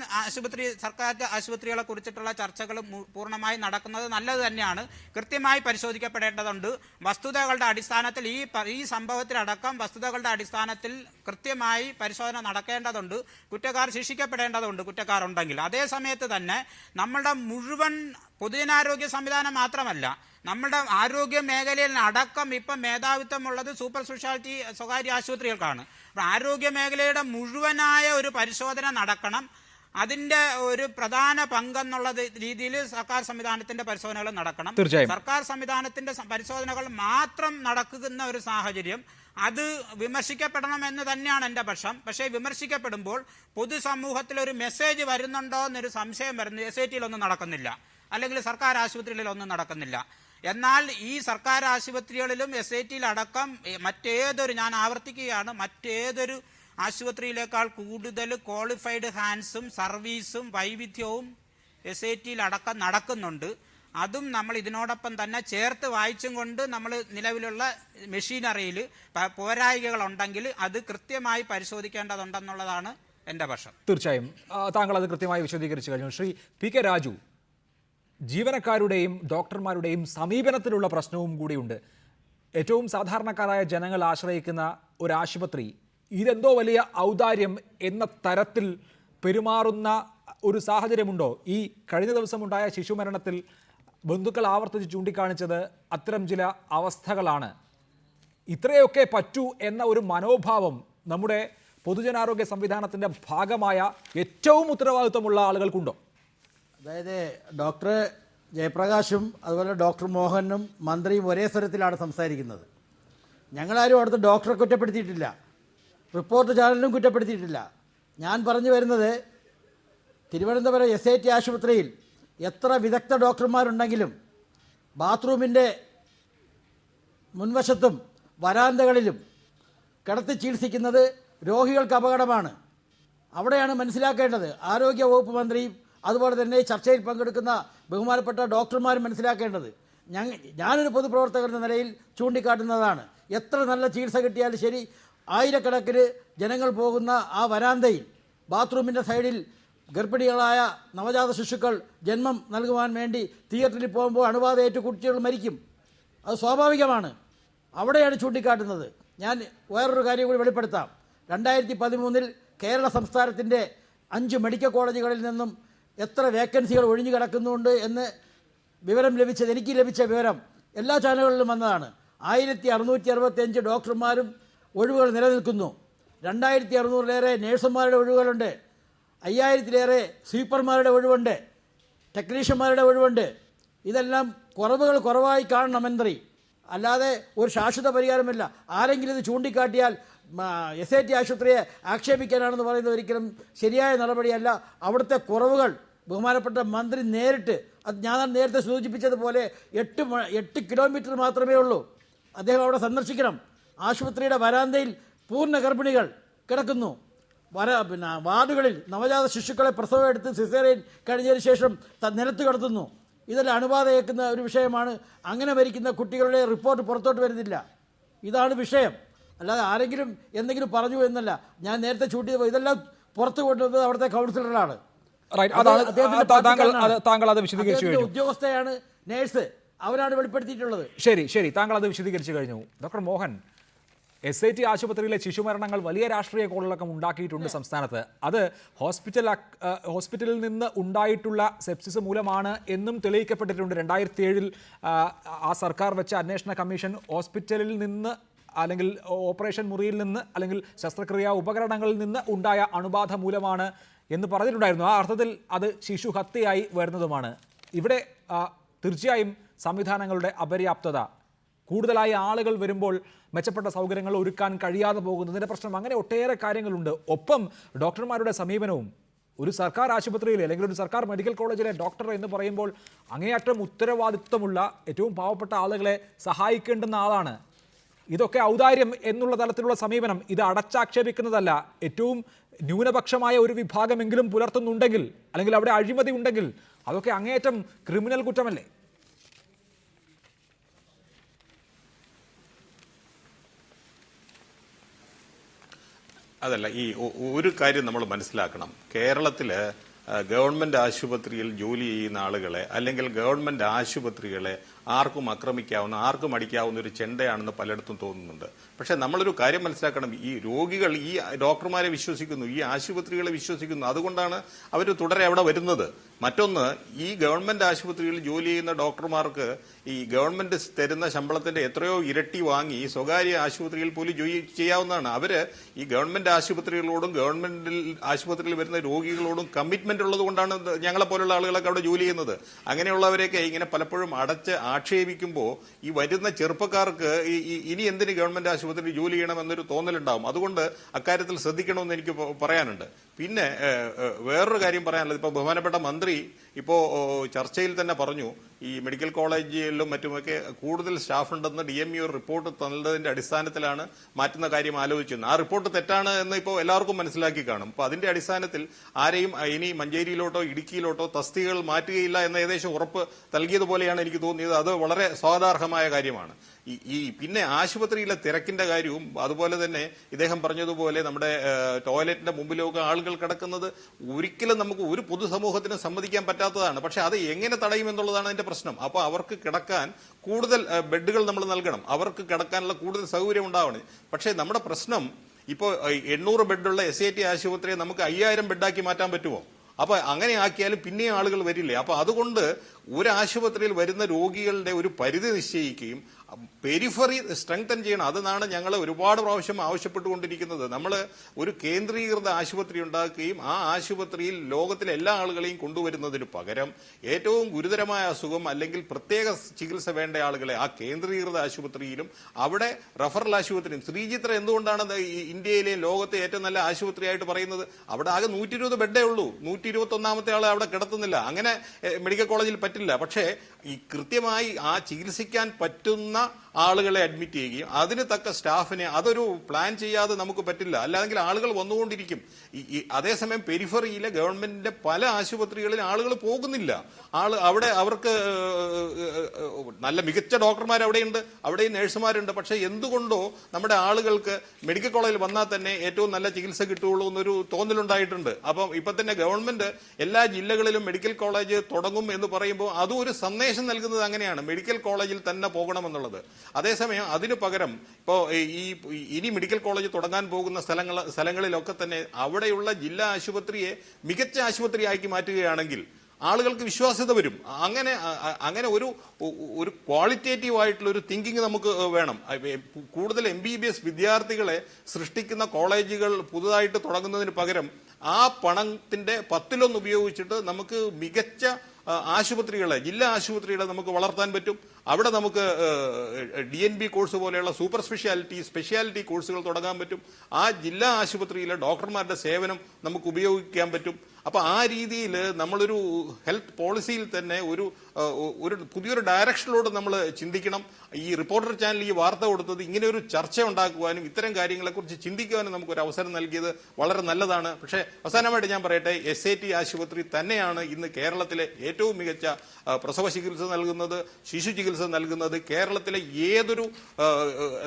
സർക്കാർ ആശുപത്രികളെ കുറിച്ചിട്ടുള്ള ചർച്ചകൾ പൂർണ്ണമായി നടക്കുന്നത് നല്ലത് തന്നെയാണ്. കൃത്യമായി പരിശോധിക്കപ്പെടേണ്ടതുണ്ട്. വസ്തുതകളുടെ അടിസ്ഥാനത്തിൽ ഈ സംഭവത്തിലടക്കം വസ്തുതകളുടെ അടിസ്ഥാനത്തിൽ കൃത്യമായി പരിശോധന നടക്കേണ്ടതുണ്ട്. കുറ്റക്കാർ ശിക്ഷിക്കപ്പെടേണ്ടതുണ്ട്, കുറ്റക്കാർ ഉണ്ടെങ്കിൽ. അതേ സമയത്ത് തന്നെ നമ്മളുടെ മുഴുവൻ പൊതുജനാരോഗ്യ സംവിധാനം മാത്രമല്ല, നമ്മുടെ ആരോഗ്യ മേഖലയിൽ അടക്കം ഇപ്പം മേധാവിത്വമുള്ളത് സൂപ്പർ സ്പെഷ്യാലിറ്റി സ്വകാര്യ ആശുപത്രികൾക്കാണ്. അപ്പോൾ ആരോഗ്യ മേഖലയുടെ മുഴുവനായ ഒരു പരിശോധന നടക്കണം. അതിൻ്റെ ഒരു പ്രധാന പങ്കെന്നുള്ള രീതിയിൽ സർക്കാർ സംവിധാനത്തിൻ്റെ പരിശോധനകൾ നടക്കണം. സർക്കാർ സംവിധാനത്തിൻ്റെ പരിശോധനകൾ മാത്രം നടക്കുന്ന ഒരു സാഹചര്യം അത് വിമർശിക്കപ്പെടണമെന്ന് തന്നെയാണ് എൻ്റെ പക്ഷം. പക്ഷേ വിമർശിക്കപ്പെടുമ്പോൾ പൊതുസമൂഹത്തിൽ ഒരു മെസ്സേജ് വരുന്നുണ്ടോ എന്നൊരു സംശയം വരുന്നു. SATയിലൊന്നും നടക്കുന്നില്ല, അല്ലെങ്കിൽ സർക്കാർ ആശുപത്രികളിലൊന്നും നടക്കുന്നില്ല. എന്നാൽ ഈ സർക്കാർ ആശുപത്രികളിലും SATയിലടക്കം മറ്റേതൊരു, ഞാൻ ആവർത്തിക്കുകയാണ്, മറ്റേതൊരു ആശുപത്രിയിലേക്കാൾ കൂടുതൽ ക്വാളിഫൈഡ് ഹാൻഡ്സും സർവീസും വൈവിധ്യവും SATയിലടക്കം നടക്കുന്നുണ്ട്. അതും നമ്മൾ ഇതിനോടൊപ്പം തന്നെ ചേർത്ത് വായിച്ചും കൊണ്ട് നമ്മൾ നിലവിലുള്ള മെഷീനറിയിൽ പോരായികകളുണ്ടെങ്കിൽ അത് കൃത്യമായി പരിശോധിക്കേണ്ടതുണ്ടെന്നുള്ളതാണ് എൻ്റെ പക്ഷം. തീർച്ചയായും താങ്കൾ അത് കൃത്യമായി വിശദീകരിച്ചു കഴിഞ്ഞു. ശ്രീ PK രാജു, ജീവനക്കാരുടെയും ഡോക്ടർമാരുടെയും സമീപനത്തിലുള്ള പ്രശ്നവും കൂടിയുണ്ട്. ഏറ്റവും സാധാരണക്കാരായ ജനങ്ങൾ ആശ്രയിക്കുന്ന ഒരു ആശുപത്രി ഇതെന്തോ വലിയ ഔദാര്യം എന്ന തരത്തിൽ പെരുമാറുന്ന ഒരു സാഹചര്യമുണ്ടോ? ഈ കഴിഞ്ഞ ദിവസമുണ്ടായ ശിശുമരണത്തിൽ ബന്ധുക്കൾ ആവർത്തിച്ച് ചൂണ്ടിക്കാണിച്ചത് അത്തരം ചില അവസ്ഥകളാണ്. ഇത്രയൊക്കെ പറ്റൂ എന്ന ഒരു മനോഭാവം നമ്മുടെ പൊതുജനാരോഗ്യ സംവിധാനത്തിൻ്റെ ഭാഗമായ ഏറ്റവും ഉത്തരവാദിത്വമുള്ള ആളുകൾക്കുണ്ടോ? അതായത് ഡോക്ടർ ജയപ്രകാശും അതുപോലെ ഡോക്ടർ മോഹനും മന്ത്രിയും ഒരേ സ്വരത്തിലാണ് സംസാരിക്കുന്നത്. ഞങ്ങളാരും അവിടുത്തെ ഡോക്ടറെ കുറ്റപ്പെടുത്തിയിട്ടില്ല, റിപ്പോർട്ട് ചാനലിനും കുറ്റപ്പെടുത്തിയിട്ടില്ല. ഞാൻ പറഞ്ഞു വരുന്നത് തിരുവനന്തപുരം SAT ആശുപത്രിയിൽ എത്ര വിദഗ്ധ ഡോക്ടർമാരുണ്ടെങ്കിലും ബാത്റൂമിൻ്റെ മുൻവശത്തും വരാന്തകളിലും കിടത്തി ചികിത്സിക്കുന്നത് രോഗികൾക്ക് അപകടമാണ്. അവിടെയാണ് മനസ്സിലാക്കേണ്ടത്. ആരോഗ്യ വകുപ്പ് മന്ത്രിയും അതുപോലെ തന്നെ ചർച്ചയിൽ പങ്കെടുക്കുന്ന ബഹുമാനപ്പെട്ട ഡോക്ടർമാരും മനസ്സിലാക്കേണ്ടത്. ഞാനൊരു പൊതുപ്രവർത്തകർ എന്ന നിലയിൽ ചൂണ്ടിക്കാട്ടുന്നതാണ്. എത്ര നല്ല ചികിത്സ കിട്ടിയാലും ശരി, ആയിരക്കണക്കിന് ജനങ്ങൾ പോകുന്ന ആ വരാന്തയിൽ ബാത്റൂമിൻ്റെ സൈഡിൽ ഗർഭിണികളായ നവജാത ശിശുക്കൾ ജന്മം നൽകുവാൻ വേണ്ടി തിയേറ്ററിൽ പോകുമ്പോൾ അണുബാധയേറ്റ് കുട്ടികൾ മരിക്കും. അത് സ്വാഭാവികമാണ്. അവിടെയാണ് ചൂണ്ടിക്കാട്ടുന്നത്. ഞാൻ വേറൊരു കാര്യം കൂടി വെളിപ്പെടുത്താം. 2013 കേരള സംസ്ഥാനത്തിൻ്റെ 5 മെഡിക്കൽ കോളേജുകളിൽ നിന്നും എത്ര വേക്കൻസികൾ ഒഴിഞ്ഞു കിടക്കുന്നുണ്ട് എന്ന് വിവരം ലഭിച്ചത്, എനിക്ക് ലഭിച്ച വിവരം എല്ലാ ചാനലുകളിലും വന്നതാണ്. 1665 ഡോക്ടർമാരും ഒഴിവുകൾ നിലനിൽക്കുന്നു. 2600-ലേറെ നേഴ്സുമാരുടെ ഒഴിവുകളുണ്ട്. 5000-ലേറെ സ്വീപ്പർമാരുടെ ഒഴിവുണ്ട്, ടെക്നീഷ്യന്മാരുടെ ഒഴിവുണ്ട്. ഇതെല്ലാം കുറവായി കാണണം മന്ത്രി, അല്ലാതെ ഒരു ശാശ്വത പരിഹാരമല്ല. ആരെങ്കിലും ഇത് ചൂണ്ടിക്കാട്ടിയാൽ SAT ആശുപത്രിയെ ആക്ഷേപിക്കാനാണെന്ന് പറയുന്നത് ഒരിക്കലും ശരിയായ നടപടിയല്ല. അവിടുത്തെ കുറവുകൾ ബഹുമാനപ്പെട്ട മന്ത്രി നേരിട്ട്, അത് ഞാൻ നേരത്തെ സൂചിപ്പിച്ചതുപോലെ 8 കിലോമീറ്റർ മാത്രമേ ഉള്ളൂ. അദ്ദേഹം അവിടെ സന്ദർശിക്കണം. ആശുപത്രിയുടെ വരാന്തയിൽ പൂർണ്ണ ഗർഭിണികൾ കിടക്കുന്നു. വാർഡുകളിൽ നവജാത ശിശുക്കളെ പ്രസവം എടുത്ത് സിസേറിയൻ കഴിഞ്ഞതിന് ശേഷം നിലത്ത് കിടത്തുന്നു. ഇതെല്ലാം അണുബാധയേക്കുന്ന ഒരു വിഷയമാണ്. അങ്ങനെ മരിക്കുന്ന കുട്ടികളുടെ റിപ്പോർട്ട് പുറത്തോട്ട് വരുന്നില്ല. ഇതാണ് വിഷയം. അല്ലാതെ ആരെങ്കിലും എന്തെങ്കിലും പറഞ്ഞു എന്നല്ല. ഞാൻ നേരത്തെ ചൂണ്ടിയത് ഇതെല്ലാം പുറത്തു കൊണ്ടുവന്നത് അവിടുത്തെ കൗൺസിലറാണ്. ഉദ്യോഗസ്ഥയാണ് നേഴ്സ്, അവരാണ് വെളിപ്പെടുത്തിയിട്ടുള്ളത്. ശരി, താങ്കൾ അത് വിശദീകരിച്ചു കഴിഞ്ഞു. ഡോക്ടർ മോഹൻ, SIT ആശുപത്രിയിലെ ശിശുമരണങ്ങൾ വലിയ രാഷ്ട്രീയ കോളിളക്കം ഉണ്ടാക്കിയിട്ടുണ്ട് സംസ്ഥാനത്ത്. അത് ഹോസ്പിറ്റലിൽ നിന്ന് ഉണ്ടായിട്ടുള്ള സെപ്സിസ് മൂലമാണ് എന്നും തെളിയിക്കപ്പെട്ടിട്ടുണ്ട്. 2007 ആ സർക്കാർ വെച്ച അന്വേഷണ കമ്മീഷൻ ഹോസ്പിറ്റലിൽ നിന്ന് അല്ലെങ്കിൽ ഓപ്പറേഷൻ മുറിയിൽ നിന്ന് അല്ലെങ്കിൽ ശസ്ത്രക്രിയാ ഉപകരണങ്ങളിൽ നിന്ന് ഉണ്ടായ അണുബാധ മൂലമാണ് എന്ന് പറഞ്ഞിട്ടുണ്ടായിരുന്നു. ആ അർത്ഥത്തിൽ അത് ശിശു ഹത്യയായി വരുന്നതുമാണ്. ഇവിടെ തീർച്ചയായും സംവിധാനങ്ങളുടെ അപര്യാപ്തത, കൂടുതലായി ആളുകൾ വരുമ്പോൾ മെച്ചപ്പെട്ട സൗകര്യങ്ങൾ ഒരുക്കാൻ കഴിയാതെ പോകുന്നതിൻ്റെ പ്രശ്നം, അങ്ങനെ ഒട്ടേറെ കാര്യങ്ങളുണ്ട്. ഒപ്പം ഡോക്ടർമാരുടെ സമീപനവും. ഒരു സർക്കാർ ആശുപത്രിയിലെ അല്ലെങ്കിൽ ഒരു സർക്കാർ മെഡിക്കൽ കോളേജിലെ ഡോക്ടർ എന്ന് പറയുമ്പോൾ അങ്ങേയറ്റം ഉത്തരവാദിത്വമുള്ള, ഏറ്റവും പാവപ്പെട്ട ആളുകളെ സഹായിക്കേണ്ടുന്ന ആളാണ്. ഇതൊക്കെ ഔദാര്യം എന്നുള്ള തലത്തിലുള്ള സമീപനം, ഇത് അടച്ചാക്ഷേപിക്കുന്നതല്ല. ഏറ്റവും ന്യൂനപക്ഷമായ ഒരു വിഭാഗമെങ്കിലും പുലർത്തുന്നുണ്ടെങ്കിൽ അല്ലെങ്കിൽ അവിടെ അഴിമതി ഉണ്ടെങ്കിൽ അതൊക്കെ അങ്ങേയറ്റം ക്രിമിനൽ കുറ്റമല്ലേ? അതല്ല, ഈ ഒരു കാര്യം നമ്മൾ മനസ്സിലാക്കണം. കേരളത്തിൽ ഗവൺമെന്റ് ആശുപത്രിയിൽ ജോലി ചെയ്യുന്ന ആളുകളെ അല്ലെങ്കിൽ ഗവൺമെന്റ് ആശുപത്രികളെ ആർക്കും ആക്രമിക്കാവുന്ന, ആർക്കും അടിക്കാവുന്ന ഒരു ചെണ്ടയാണെന്ന് പലയിടത്തും തോന്നുന്നുണ്ട്. പക്ഷെ നമ്മളൊരു കാര്യം മനസ്സിലാക്കണം. ഈ രോഗികൾ ഈ ഡോക്ടർമാരെ വിശ്വസിക്കുന്നു, ഈ ആശുപത്രികളെ വിശ്വസിക്കുന്നു. അതുകൊണ്ടാണ് അവർ തുടരെ അവിടെ വരുന്നത്. മറ്റൊന്ന്, ഈ ഗവൺമെന്റ് ആശുപത്രിയിൽ ജോലി ചെയ്യുന്ന ഡോക്ടർമാർക്ക് ഈ ഗവൺമെന്റ് തരുന്ന ശമ്പളത്തിന്റെ എത്രയോ ഇരട്ടി വാങ്ങി സ്വകാര്യ ആശുപത്രിയിൽ പോലും ജോലി ചെയ്യാവുന്നതാണ്. അവര് ഈ ഗവൺമെന്റ് ആശുപത്രികളോടും ഗവൺമെന്റ് ആശുപത്രിയിൽ വരുന്ന രോഗികളോടും കമ്മിറ്റ്മെന്റ് ഉള്ളത് കൊണ്ടാണ് ഞങ്ങളെ പോലുള്ള ആളുകളൊക്കെ അവിടെ ജോലി ചെയ്യുന്നത്. അങ്ങനെയുള്ളവരെയൊക്കെ ഇങ്ങനെ പലപ്പോഴും അടച്ച് ആക്ഷേപിക്കുമ്പോൾ ഈ വരുന്ന ചെറുപ്പക്കാർക്ക് ഇനി എന്തിന് ഗവൺമെന്റ് ആശുപത്രിയിൽ ജോലി ചെയ്യണമെന്നൊരു തോന്നലുണ്ടാവും. അതുകൊണ്ട് അക്കാര്യത്തിൽ ശ്രദ്ധിക്കണമെന്ന് എനിക്ക് പറയാനുണ്ട്. പിന്നെ വേറൊരു കാര്യം പറയാനുള്ളത്, ഇപ്പോൾ ബഹുമാനപ്പെട്ട മന്ത്രി ഇപ്പോൾ ചർച്ചയിൽ തന്നെ പറഞ്ഞു, ഈ മെഡിക്കൽ കോളേജിലും മറ്റുമൊക്കെ കൂടുതൽ സ്റ്റാഫ് ഉണ്ടെന്ന് DME ഒരു റിപ്പോർട്ട് തന്നതിന്റെ അടിസ്ഥാനത്തിലാണ് മാറ്റുന്ന കാര്യം ആലോചിക്കുന്നത്. ആ റിപ്പോർട്ട് തെറ്റാണ് എന്ന് ഇപ്പോൾ എല്ലാവർക്കും മനസ്സിലാക്കി കാണും. അപ്പോൾ അതിന്റെ അടിസ്ഥാനത്തിൽ ആരെയും ഇനി മഞ്ചേരിയിലോട്ടോ ഇടുക്കിയിലോട്ടോ തസ്തികകൾ മാറ്റുകയില്ല എന്ന ഏകദേശം ഉറപ്പ് നൽകിയതുപോലെയാണ് എനിക്ക് തോന്നിയത്. അത് വളരെ സ്വാഗതാർഹമായ കാര്യമാണ്. പിന്നെ ആശുപത്രിയിലെ തിരക്കിന്റെ കാര്യവും അതുപോലെ തന്നെ ഇദ്ദേഹം പറഞ്ഞതുപോലെ നമ്മുടെ ടോയ്ലറ്റിന്റെ മുമ്പിലൊക്കെ ആളുകൾ കിടക്കുന്നത് ഒരിക്കലും നമുക്ക് ഒരു പൊതുസമൂഹത്തിന് സമ്മതിക്കാൻ പറ്റാത്തതാണ്. പക്ഷെ അത് എങ്ങനെ തടയുമെന്നുള്ളതാണ് അതിന്റെ പ്രശ്നം. അപ്പോൾ അവർക്ക് കിടക്കാൻ കൂടുതൽ ബെഡുകൾ നമ്മൾ നൽകണം, അവർക്ക് കിടക്കാനുള്ള കൂടുതൽ സൗകര്യം ഉണ്ടാവണം. പക്ഷേ നമ്മുടെ പ്രശ്നം ഇപ്പോൾ 800 ബെഡുള്ള SIT ആശുപത്രിയെ നമുക്ക് 5000 ബെഡാക്കി മാറ്റാൻ പറ്റുമോ? അപ്പൊ അങ്ങനെ ആക്കിയാലും പിന്നെയും ആളുകൾ വരില്ലേ? അപ്പൊ അതുകൊണ്ട് ഒരു ആശുപത്രിയിൽ വരുന്ന രോഗികളുടെ ഒരു പരിധി നിശ്ചയിക്കുകയും പെരിഫറി സ്ട്രെങ്തൻ ചെയ്യണം. അതാണ് ഞങ്ങൾ ഒരുപാട് പ്രാവശ്യം ആവശ്യപ്പെട്ടുകൊണ്ടിരിക്കുന്നത്. നമ്മൾ ഒരു കേന്ദ്രീകൃത ആശുപത്രി ഉണ്ടാക്കുകയും ആ ആശുപത്രിയിൽ ലോകത്തിലെ എല്ലാ ആളുകളെയും കൊണ്ടുവരുന്നതിന് പകരം ഏറ്റവും ഗുരുതരമായ അസുഖം അല്ലെങ്കിൽ പ്രത്യേക ചികിത്സ വേണ്ട ആളുകളെ ആ കേന്ദ്രീകൃത ആശുപത്രിയിലും അവിടെ റഫറൽ ആശുപത്രിയും. ശ്രീചിത്ര എന്തുകൊണ്ടാണ് ഇന്ത്യയിലെ ലോകത്തെ ഏറ്റവും നല്ല ആശുപത്രിയായിട്ട് പറയുന്നത്? അവിടെ ആകെ 120 ബെഡേ ഉള്ളൂ, 121ാമത്തെ ആളെ അവിടെ കിടത്തുന്നില്ല. അങ്ങനെ മെഡിക്കൽ കോളേജിൽ പറ്റില്ല. പക്ഷേ ഈ കൃത്യമായി ആ ചികിത്സിക്കാൻ പറ്റുന്ന ആളുകളെ അഡ്മിറ്റ് ചെയ്യുകയും അതിന് തക്ക സ്റ്റാഫിനെ അതൊരു പ്ലാൻ ചെയ്യാതെ നമുക്ക് പറ്റില്ല. അല്ലെങ്കിൽ ആളുകൾ വന്നുകൊണ്ടിരിക്കും. അതേസമയം പെരിഫറിയിലെ ഗവൺമെന്റിന്റെ പല ആശുപത്രികളിൽ ആളുകൾ പോകുന്നില്ല. അവിടെ അവർക്ക് നല്ല മികച്ച ഡോക്ടർമാർ അവിടെയുണ്ട്, അവിടെയും നഴ്സുമാരുണ്ട്. പക്ഷെ എന്തുകൊണ്ടോ നമ്മുടെ ആളുകൾക്ക് മെഡിക്കൽ കോളേജിൽ വന്നാൽ തന്നെ ഏറ്റവും നല്ല ചികിത്സ കിട്ടുകയുള്ളൂ എന്നൊരു തോന്നലുണ്ടായിട്ടുണ്ട്. അപ്പം ഇപ്പൊ തന്നെ ഗവൺമെന്റ് എല്ലാ ജില്ലകളിലും മെഡിക്കൽ കോളേജ് തുടങ്ങും എന്ന് പറയുമ്പോൾ അതും ഒരു സന്ദേശം നൽകുന്നത് അങ്ങനെയാണ്, മെഡിക്കൽ കോളേജിൽ തന്നെ പോകണമെന്നുള്ളത്. അതേസമയം അതിനു പകരം ഇപ്പോൾ ഇനി മെഡിക്കൽ കോളേജ് തുടങ്ങാൻ പോകുന്ന സ്ഥലങ്ങളിലൊക്കെ തന്നെ അവിടെയുള്ള ജില്ലാ ആശുപത്രിയെ മികച്ച ആശുപത്രിയാക്കി മാറ്റുകയാണെങ്കിൽ ആളുകൾക്ക് വിശ്വാസ്യത വരും. അങ്ങനെ ഒരു ക്വാളിറ്റേറ്റീവ് ആയിട്ടുള്ള ഒരു തിങ്കിങ് നമുക്ക് വേണം. കൂടുതൽ MBBS വിദ്യാർത്ഥികളെ സൃഷ്ടിക്കുന്ന കോളേജുകൾ പുതുതായിട്ട് തുടങ്ങുന്നതിന് പകരം ആ പണത്തിന്റെ 10 ഉപയോഗിച്ചിട്ട് നമുക്ക് മികച്ച ആശുപത്രികളെ, ജില്ലാ ആശുപത്രികളെ നമുക്ക് വളർത്താൻ പറ്റും. അവിടെ നമുക്ക് DNB കോഴ്സ് പോലെയുള്ള സൂപ്പർ സ്പെഷ്യാലിറ്റി കോഴ്സുകൾ തുടങ്ങാൻ പറ്റും. ആ ജില്ലാ ആശുപത്രിയിലെ ഡോക്ടർമാരുടെ സേവനം നമുക്ക് ഉപയോഗിക്കാൻ പറ്റും. അപ്പോൾ ആ രീതിയിൽ നമ്മളൊരു ഹെൽത്ത് പോളിസിയിൽ തന്നെ ഒരു പുതിയൊരു ഡയറക്ഷനിലോട് നമ്മൾ ചിന്തിക്കണം. ഈ റിപ്പോർട്ടർ ചാനൽ ഈ വാർത്ത കൊടുത്തത് ഇങ്ങനെ ഒരു ചർച്ച ഉണ്ടാക്കുവാനും ഇത്തരം കാര്യങ്ങളെക്കുറിച്ച് ചിന്തിക്കുവാനും നമുക്കൊരു അവസരം നൽകിയത് വളരെ നല്ലതാണ്. പക്ഷേ അവസാനമായിട്ട് ഞാൻ പറയട്ടെ, SAT ആശുപത്രി തന്നെയാണ് ഇന്ന് കേരളത്തിലെ ഏറ്റവും മികച്ച പ്രസവ ചികിത്സ നൽകുന്നത്, ശിശു ചികിത്സ നൽകുന്നത്. കേരളത്തിലെ ഏതൊരു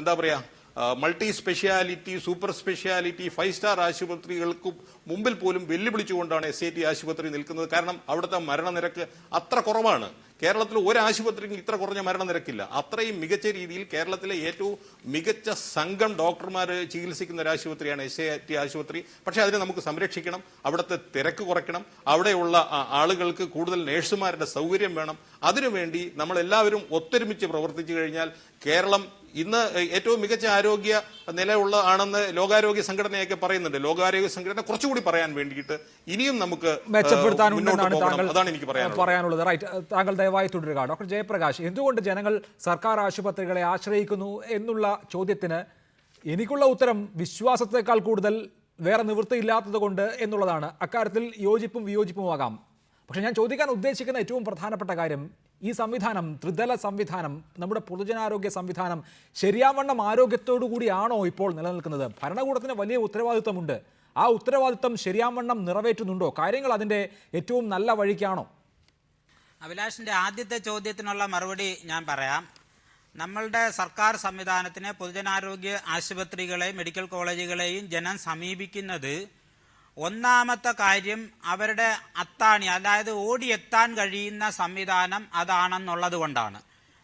എന്താ പറയുക multi speciality, super speciality, 5 star ആശുപത്രികൾക്കും മുമ്പിൽ പോലും വെല്ലുവിളിച്ചുകൊണ്ടാണ് SAT ആശുപത്രി നിൽക്കുന്നത്. കാരണം അവിടുത്തെ മരണനിരക്ക് അത്ര കുറവാണ്. കേരളത്തിൽ ഒരു ആശുപത്രിക്കും ഇത്ര കുറഞ്ഞ മരണനിരക്കില്ല. അത്രയും മികച്ച രീതിയിൽ കേരളത്തിലെ ഏറ്റവും മികച്ച സംഘം ഡോക്ടർമാർ ചികിത്സിക്കുന്ന ഒരു ആശുപത്രിയാണ് SAT ആശുപത്രി. പക്ഷേ അതിനെ നമുക്ക് സംരക്ഷിക്കണം, അവിടുത്തെ തിരക്ക് കുറയ്ക്കണം, അവിടെയുള്ള ആളുകൾക്ക് കൂടുതൽ നേഴ്സുമാരുടെ സൗകര്യം വേണം. അതിനുവേണ്ടി നമ്മളെല്ലാവരും ഒത്തൊരുമിച്ച് പ്രവർത്തിച്ചു കഴിഞ്ഞാൽ കേരളം ഇന്ന് ഏറ്റവും മികച്ച ആരോഗ്യ നിലയുള്ള ആണെന്ന് ലോകാരോഗ്യ സംഘടനയൊക്കെ പറയുന്നുണ്ട്. ലോകാരോഗ്യ സംഘടന കുറച്ചുകൂടി പറയാൻ വേണ്ടിയിട്ട് ഇനിയും നമുക്ക് മെച്ചപ്പെടുത്താനുണ്ടെന്നാണ് താങ്കൾ അതാണ് എനിക്ക് പറയാനുള്ളത്. റൈറ്റ്, താങ്കൾ ദയവായി തുടരുക. ഡോക്ടർ ജയപ്രകാശ്, എന്തുകൊണ്ട് ജനങ്ങൾ സർക്കാർ ആശുപത്രികളെ ആശ്രയിക്കുന്നു എന്നുള്ള ചോദ്യത്തിന് എനിക്കുള്ള ഉത്തരം വിശ്വാസത്തെക്കാൾ കൂടുതൽ വേറെ നിവൃത്തിയില്ലാത്തത് കൊണ്ട് എന്നുള്ളതാണ്. അക്കാര്യത്തിൽ യോജിപ്പും വിയോജിപ്പുമാകാം. പക്ഷെ ഞാൻ ചോദിക്കാൻ ഉദ്ദേശിക്കുന്ന ഏറ്റവും പ്രധാനപ്പെട്ട കാര്യം, ഈ സംവിധാനം, ത്രിതല സംവിധാനം, നമ്മുടെ പൊതുജനാരോഗ്യ സംവിധാനം ശരിയാവണ്ണം ആരോഗ്യത്തോടു കൂടിയാണോ ഇപ്പോൾ നിലനിൽക്കുന്നത്? ഭരണകൂടത്തിന് വലിയ ഉത്തരവാദിത്വമുണ്ട്. ആ ഉത്തരവാദിത്വം ശരിയാവണ്ണം നിറവേറ്റുന്നുണ്ടോ? കാര്യങ്ങൾ അതിൻ്റെ ഏറ്റവും നല്ല വഴിക്കാണോ? അഭിലാഷിൻ്റെ ആദ്യത്തെ ചോദ്യത്തിനുള്ള മറുപടി ഞാൻ പറയാം. നമ്മളുടെ സർക്കാർ സംവിധാനത്തിനെ, പൊതുജനാരോഗ്യ ആശുപത്രികളെയും മെഡിക്കൽ കോളേജുകളെയും ജനം സമീപിക്കുന്നത് ഒന്നാമത്തെ കാര്യം അവരുടെ അത്താണി, അതായത് ഓടിയെത്താൻ കഴിയുന്ന സംവിധാനം അതാണെന്നുള്ളത് കൊണ്ടാണ്.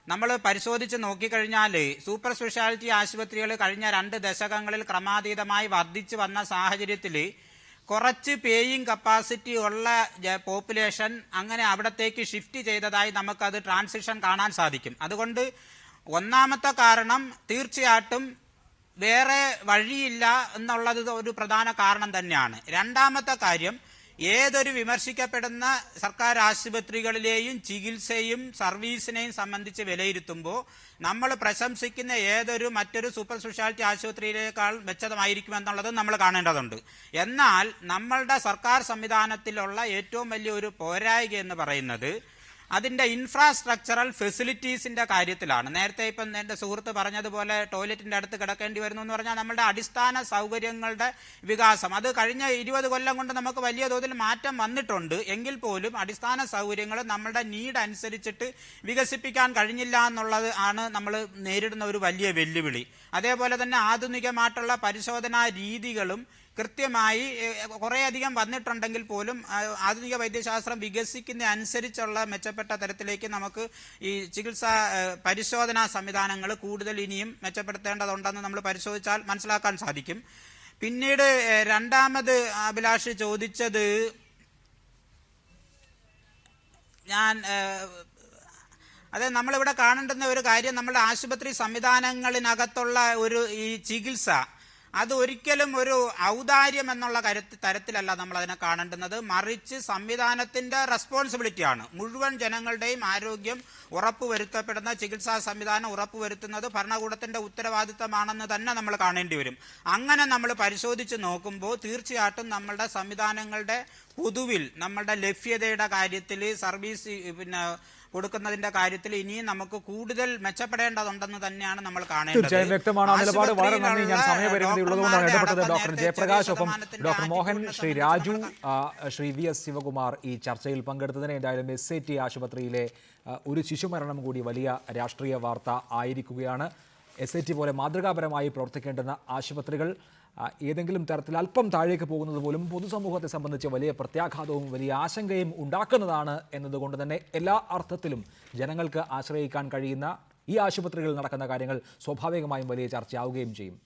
നമ്മൾ പരിശോധിച്ച് നോക്കിക്കഴിഞ്ഞാൽ സൂപ്പർ സ്പെഷ്യാലിറ്റി ആശുപത്രികൾ കഴിഞ്ഞ 2 ദശകങ്ങളിൽ ക്രമാതീതമായി വർദ്ധിച്ചു വന്ന സാഹചര്യത്തിൽ കുറച്ച് പേയിങ് കപ്പാസിറ്റി ഉള്ള പോപ്പുലേഷൻ അങ്ങനെ അവിടത്തേക്ക് ഷിഫ്റ്റ് ചെയ്തതായി നമുക്കത് ട്രാൻസിഷൻ കാണാൻ സാധിക്കും. അതുകൊണ്ട് ഒന്നാമത്തെ കാരണം തീർച്ചയായിട്ടും വേറെ വഴിയില്ല എന്നുള്ളത് ഒരു പ്രധാന കാരണം തന്നെയാണ്. രണ്ടാമത്തെ കാര്യം, ഏതൊരു വിമർശിക്കപ്പെടുന്ന സർക്കാർ ആശുപത്രികളിലെയും ചികിത്സയും സർവീസിനെയും സംബന്ധിച്ച് വിലയിരുത്തുമ്പോൾ നമ്മൾ പ്രശംസിക്കുന്ന മറ്റൊരു സൂപ്പർ സ്പെഷ്യാലിറ്റി ആശുപത്രിയിലേക്കാൾ മെച്ചമായിരിക്കുമെന്നുള്ളത് നമ്മൾ കാണേണ്ടതുണ്ട്. എന്നാൽ നമ്മളുടെ സർക്കാർ സംവിധാനത്തിലുള്ള ഏറ്റവും വലിയ ഒരു പോരായ്മ എന്ന് പറയുന്നത് അതിൻ്റെ ഇൻഫ്രാസ്ട്രക്ചറൽ ഫെസിലിറ്റീസിൻ്റെ കാര്യത്തിലാണ്. നേരത്തെ ഇപ്പം എൻ്റെ സുഹൃത്ത് പറഞ്ഞതുപോലെ ടോയ്ലറ്റിൻ്റെ അടുത്ത് കിടക്കേണ്ടി വരുന്നു എന്ന് പറഞ്ഞാൽ നമ്മളുടെ അടിസ്ഥാന സൗകര്യങ്ങളുടെ വികാസം അത് കഴിഞ്ഞ 20 കൊല്ലം കൊണ്ട് നമുക്ക് വലിയ തോതിൽ മാറ്റം വന്നിട്ടുണ്ട്. എങ്കിൽ പോലും അടിസ്ഥാന സൗകര്യങ്ങൾ നമ്മളുടെ നീഡ് അനുസരിച്ചിട്ട് വികസിപ്പിക്കാൻ കഴിഞ്ഞില്ല എന്നുള്ളത് ആണ് നമ്മൾ നേരിടുന്ന ഒരു വലിയ വെല്ലുവിളി. അതേപോലെ തന്നെ ആധുനികമായിട്ടുള്ള പരിശോധനാ രീതികളും കൃത്യമായി കുറേയധികം വന്നിട്ടുണ്ടെങ്കിൽ പോലും ആധുനിക വൈദ്യശാസ്ത്രം വികസിക്കുന്ന അനുസരിച്ചുള്ള മെച്ചപ്പെട്ട തരത്തിലേക്ക് നമുക്ക് ഈ ചികിത്സാ പരിശോധനാ സംവിധാനങ്ങൾ കൂടുതൽ ഇനിയും മെച്ചപ്പെടുത്തേണ്ടതുണ്ടെന്ന് നമ്മൾ പരിശോധിച്ചാൽ മനസ്സിലാക്കാൻ സാധിക്കും. പിന്നീട് രണ്ടാമത് അഭിലാഷ് ചോദിച്ചത് നമ്മളിവിടെ കാണേണ്ടുന്ന ഒരു കാര്യം, നമ്മുടെ ആശുപത്രി സംവിധാനങ്ങളിനകത്തുള്ള ഈ ചികിത്സ അത് ഒരിക്കലും ഒരു ഔദാര്യം എന്നുള്ള തരത്തിലല്ല നമ്മൾ അതിനെ കാണേണ്ടുന്നത്. മറിച്ച് സംവിധാനത്തിൻ്റെ റെസ്പോൺസിബിലിറ്റിയാണ്. മുഴുവൻ ജനങ്ങളുടെയും ആരോഗ്യം ഉറപ്പുവരുത്തപ്പെടുന്ന ചികിത്സാ സംവിധാനം ഉറപ്പുവരുത്തുന്നത് ഭരണകൂടത്തിൻ്റെ ഉത്തരവാദിത്തമാണെന്ന് തന്നെ നമ്മൾ കാണേണ്ടി വരും. അങ്ങനെ നമ്മൾ പരിശോധിച്ച് നോക്കുമ്പോൾ തീർച്ചയായിട്ടും നമ്മളുടെ സംവിധാനങ്ങളുടെ പൊതുവിൽ നമ്മളുടെ ലഭ്യതയുടെ കാര്യത്തിൽ, സർവീസ് കൊടുക്കുന്നതിന്റെ കാര്യത്തിൽ ഇനിയും നമുക്ക് കൂടുതൽ മെച്ചപ്പെടേണ്ടതുണ്ടെന്ന് തന്നെയാണ് നമ്മൾ കാണേണ്ടത്. തീർച്ചയായും വ്യക്തമാണ് ആ നിലപാട്. വളരെ നന്ദി. ഞാൻ സമയപരിമിതി ഉള്ളതുകൊണ്ടാണ് ഇടപെട്ടത്. ഡോക്ടർ ജയപ്രകാശ്, ഒപ്പം ഡോക്ടർ മോഹൻ, ശ്രീ രാജു, ശ്രീ VS ശിവകുമാർ ഈ ചർച്ചയിൽ പങ്കെടുത്തതിന്. എന്തായാലും SAT ആശുപത്രിയിലെ ഒരു ശിശുമരണം കൂടി വലിയ രാഷ്ട്രീയ വാർത്ത ആയിരിക്കുകയാണ്. SAT പോലെ മാതൃകാപരമായി പ്രവർത്തിക്കേണ്ടുന്ന ആശുപത്രികൾ ഏതെങ്കിലും തരത്തിൽ അല്പം താഴേക്ക് പോകുന്നത് പോലും പൊതുസമൂഹത്തെ സംബന്ധിച്ച് വലിയ പ്രത്യാഘാതവും വലിയ ആശങ്കയും ഉണ്ടാക്കുന്നതാണ് എന്നതുകൊണ്ട് തന്നെ എല്ലാ അർത്ഥത്തിലും ജനങ്ങൾക്ക് ആശ്രയിക്കാൻ കഴിയുന്ന ഈ ആശുപത്രികളിൽ നടക്കുന്ന കാര്യങ്ങൾ സ്വാഭാവികമായും വലിയ ചർച്ചയാവുകയും ചെയ്യും.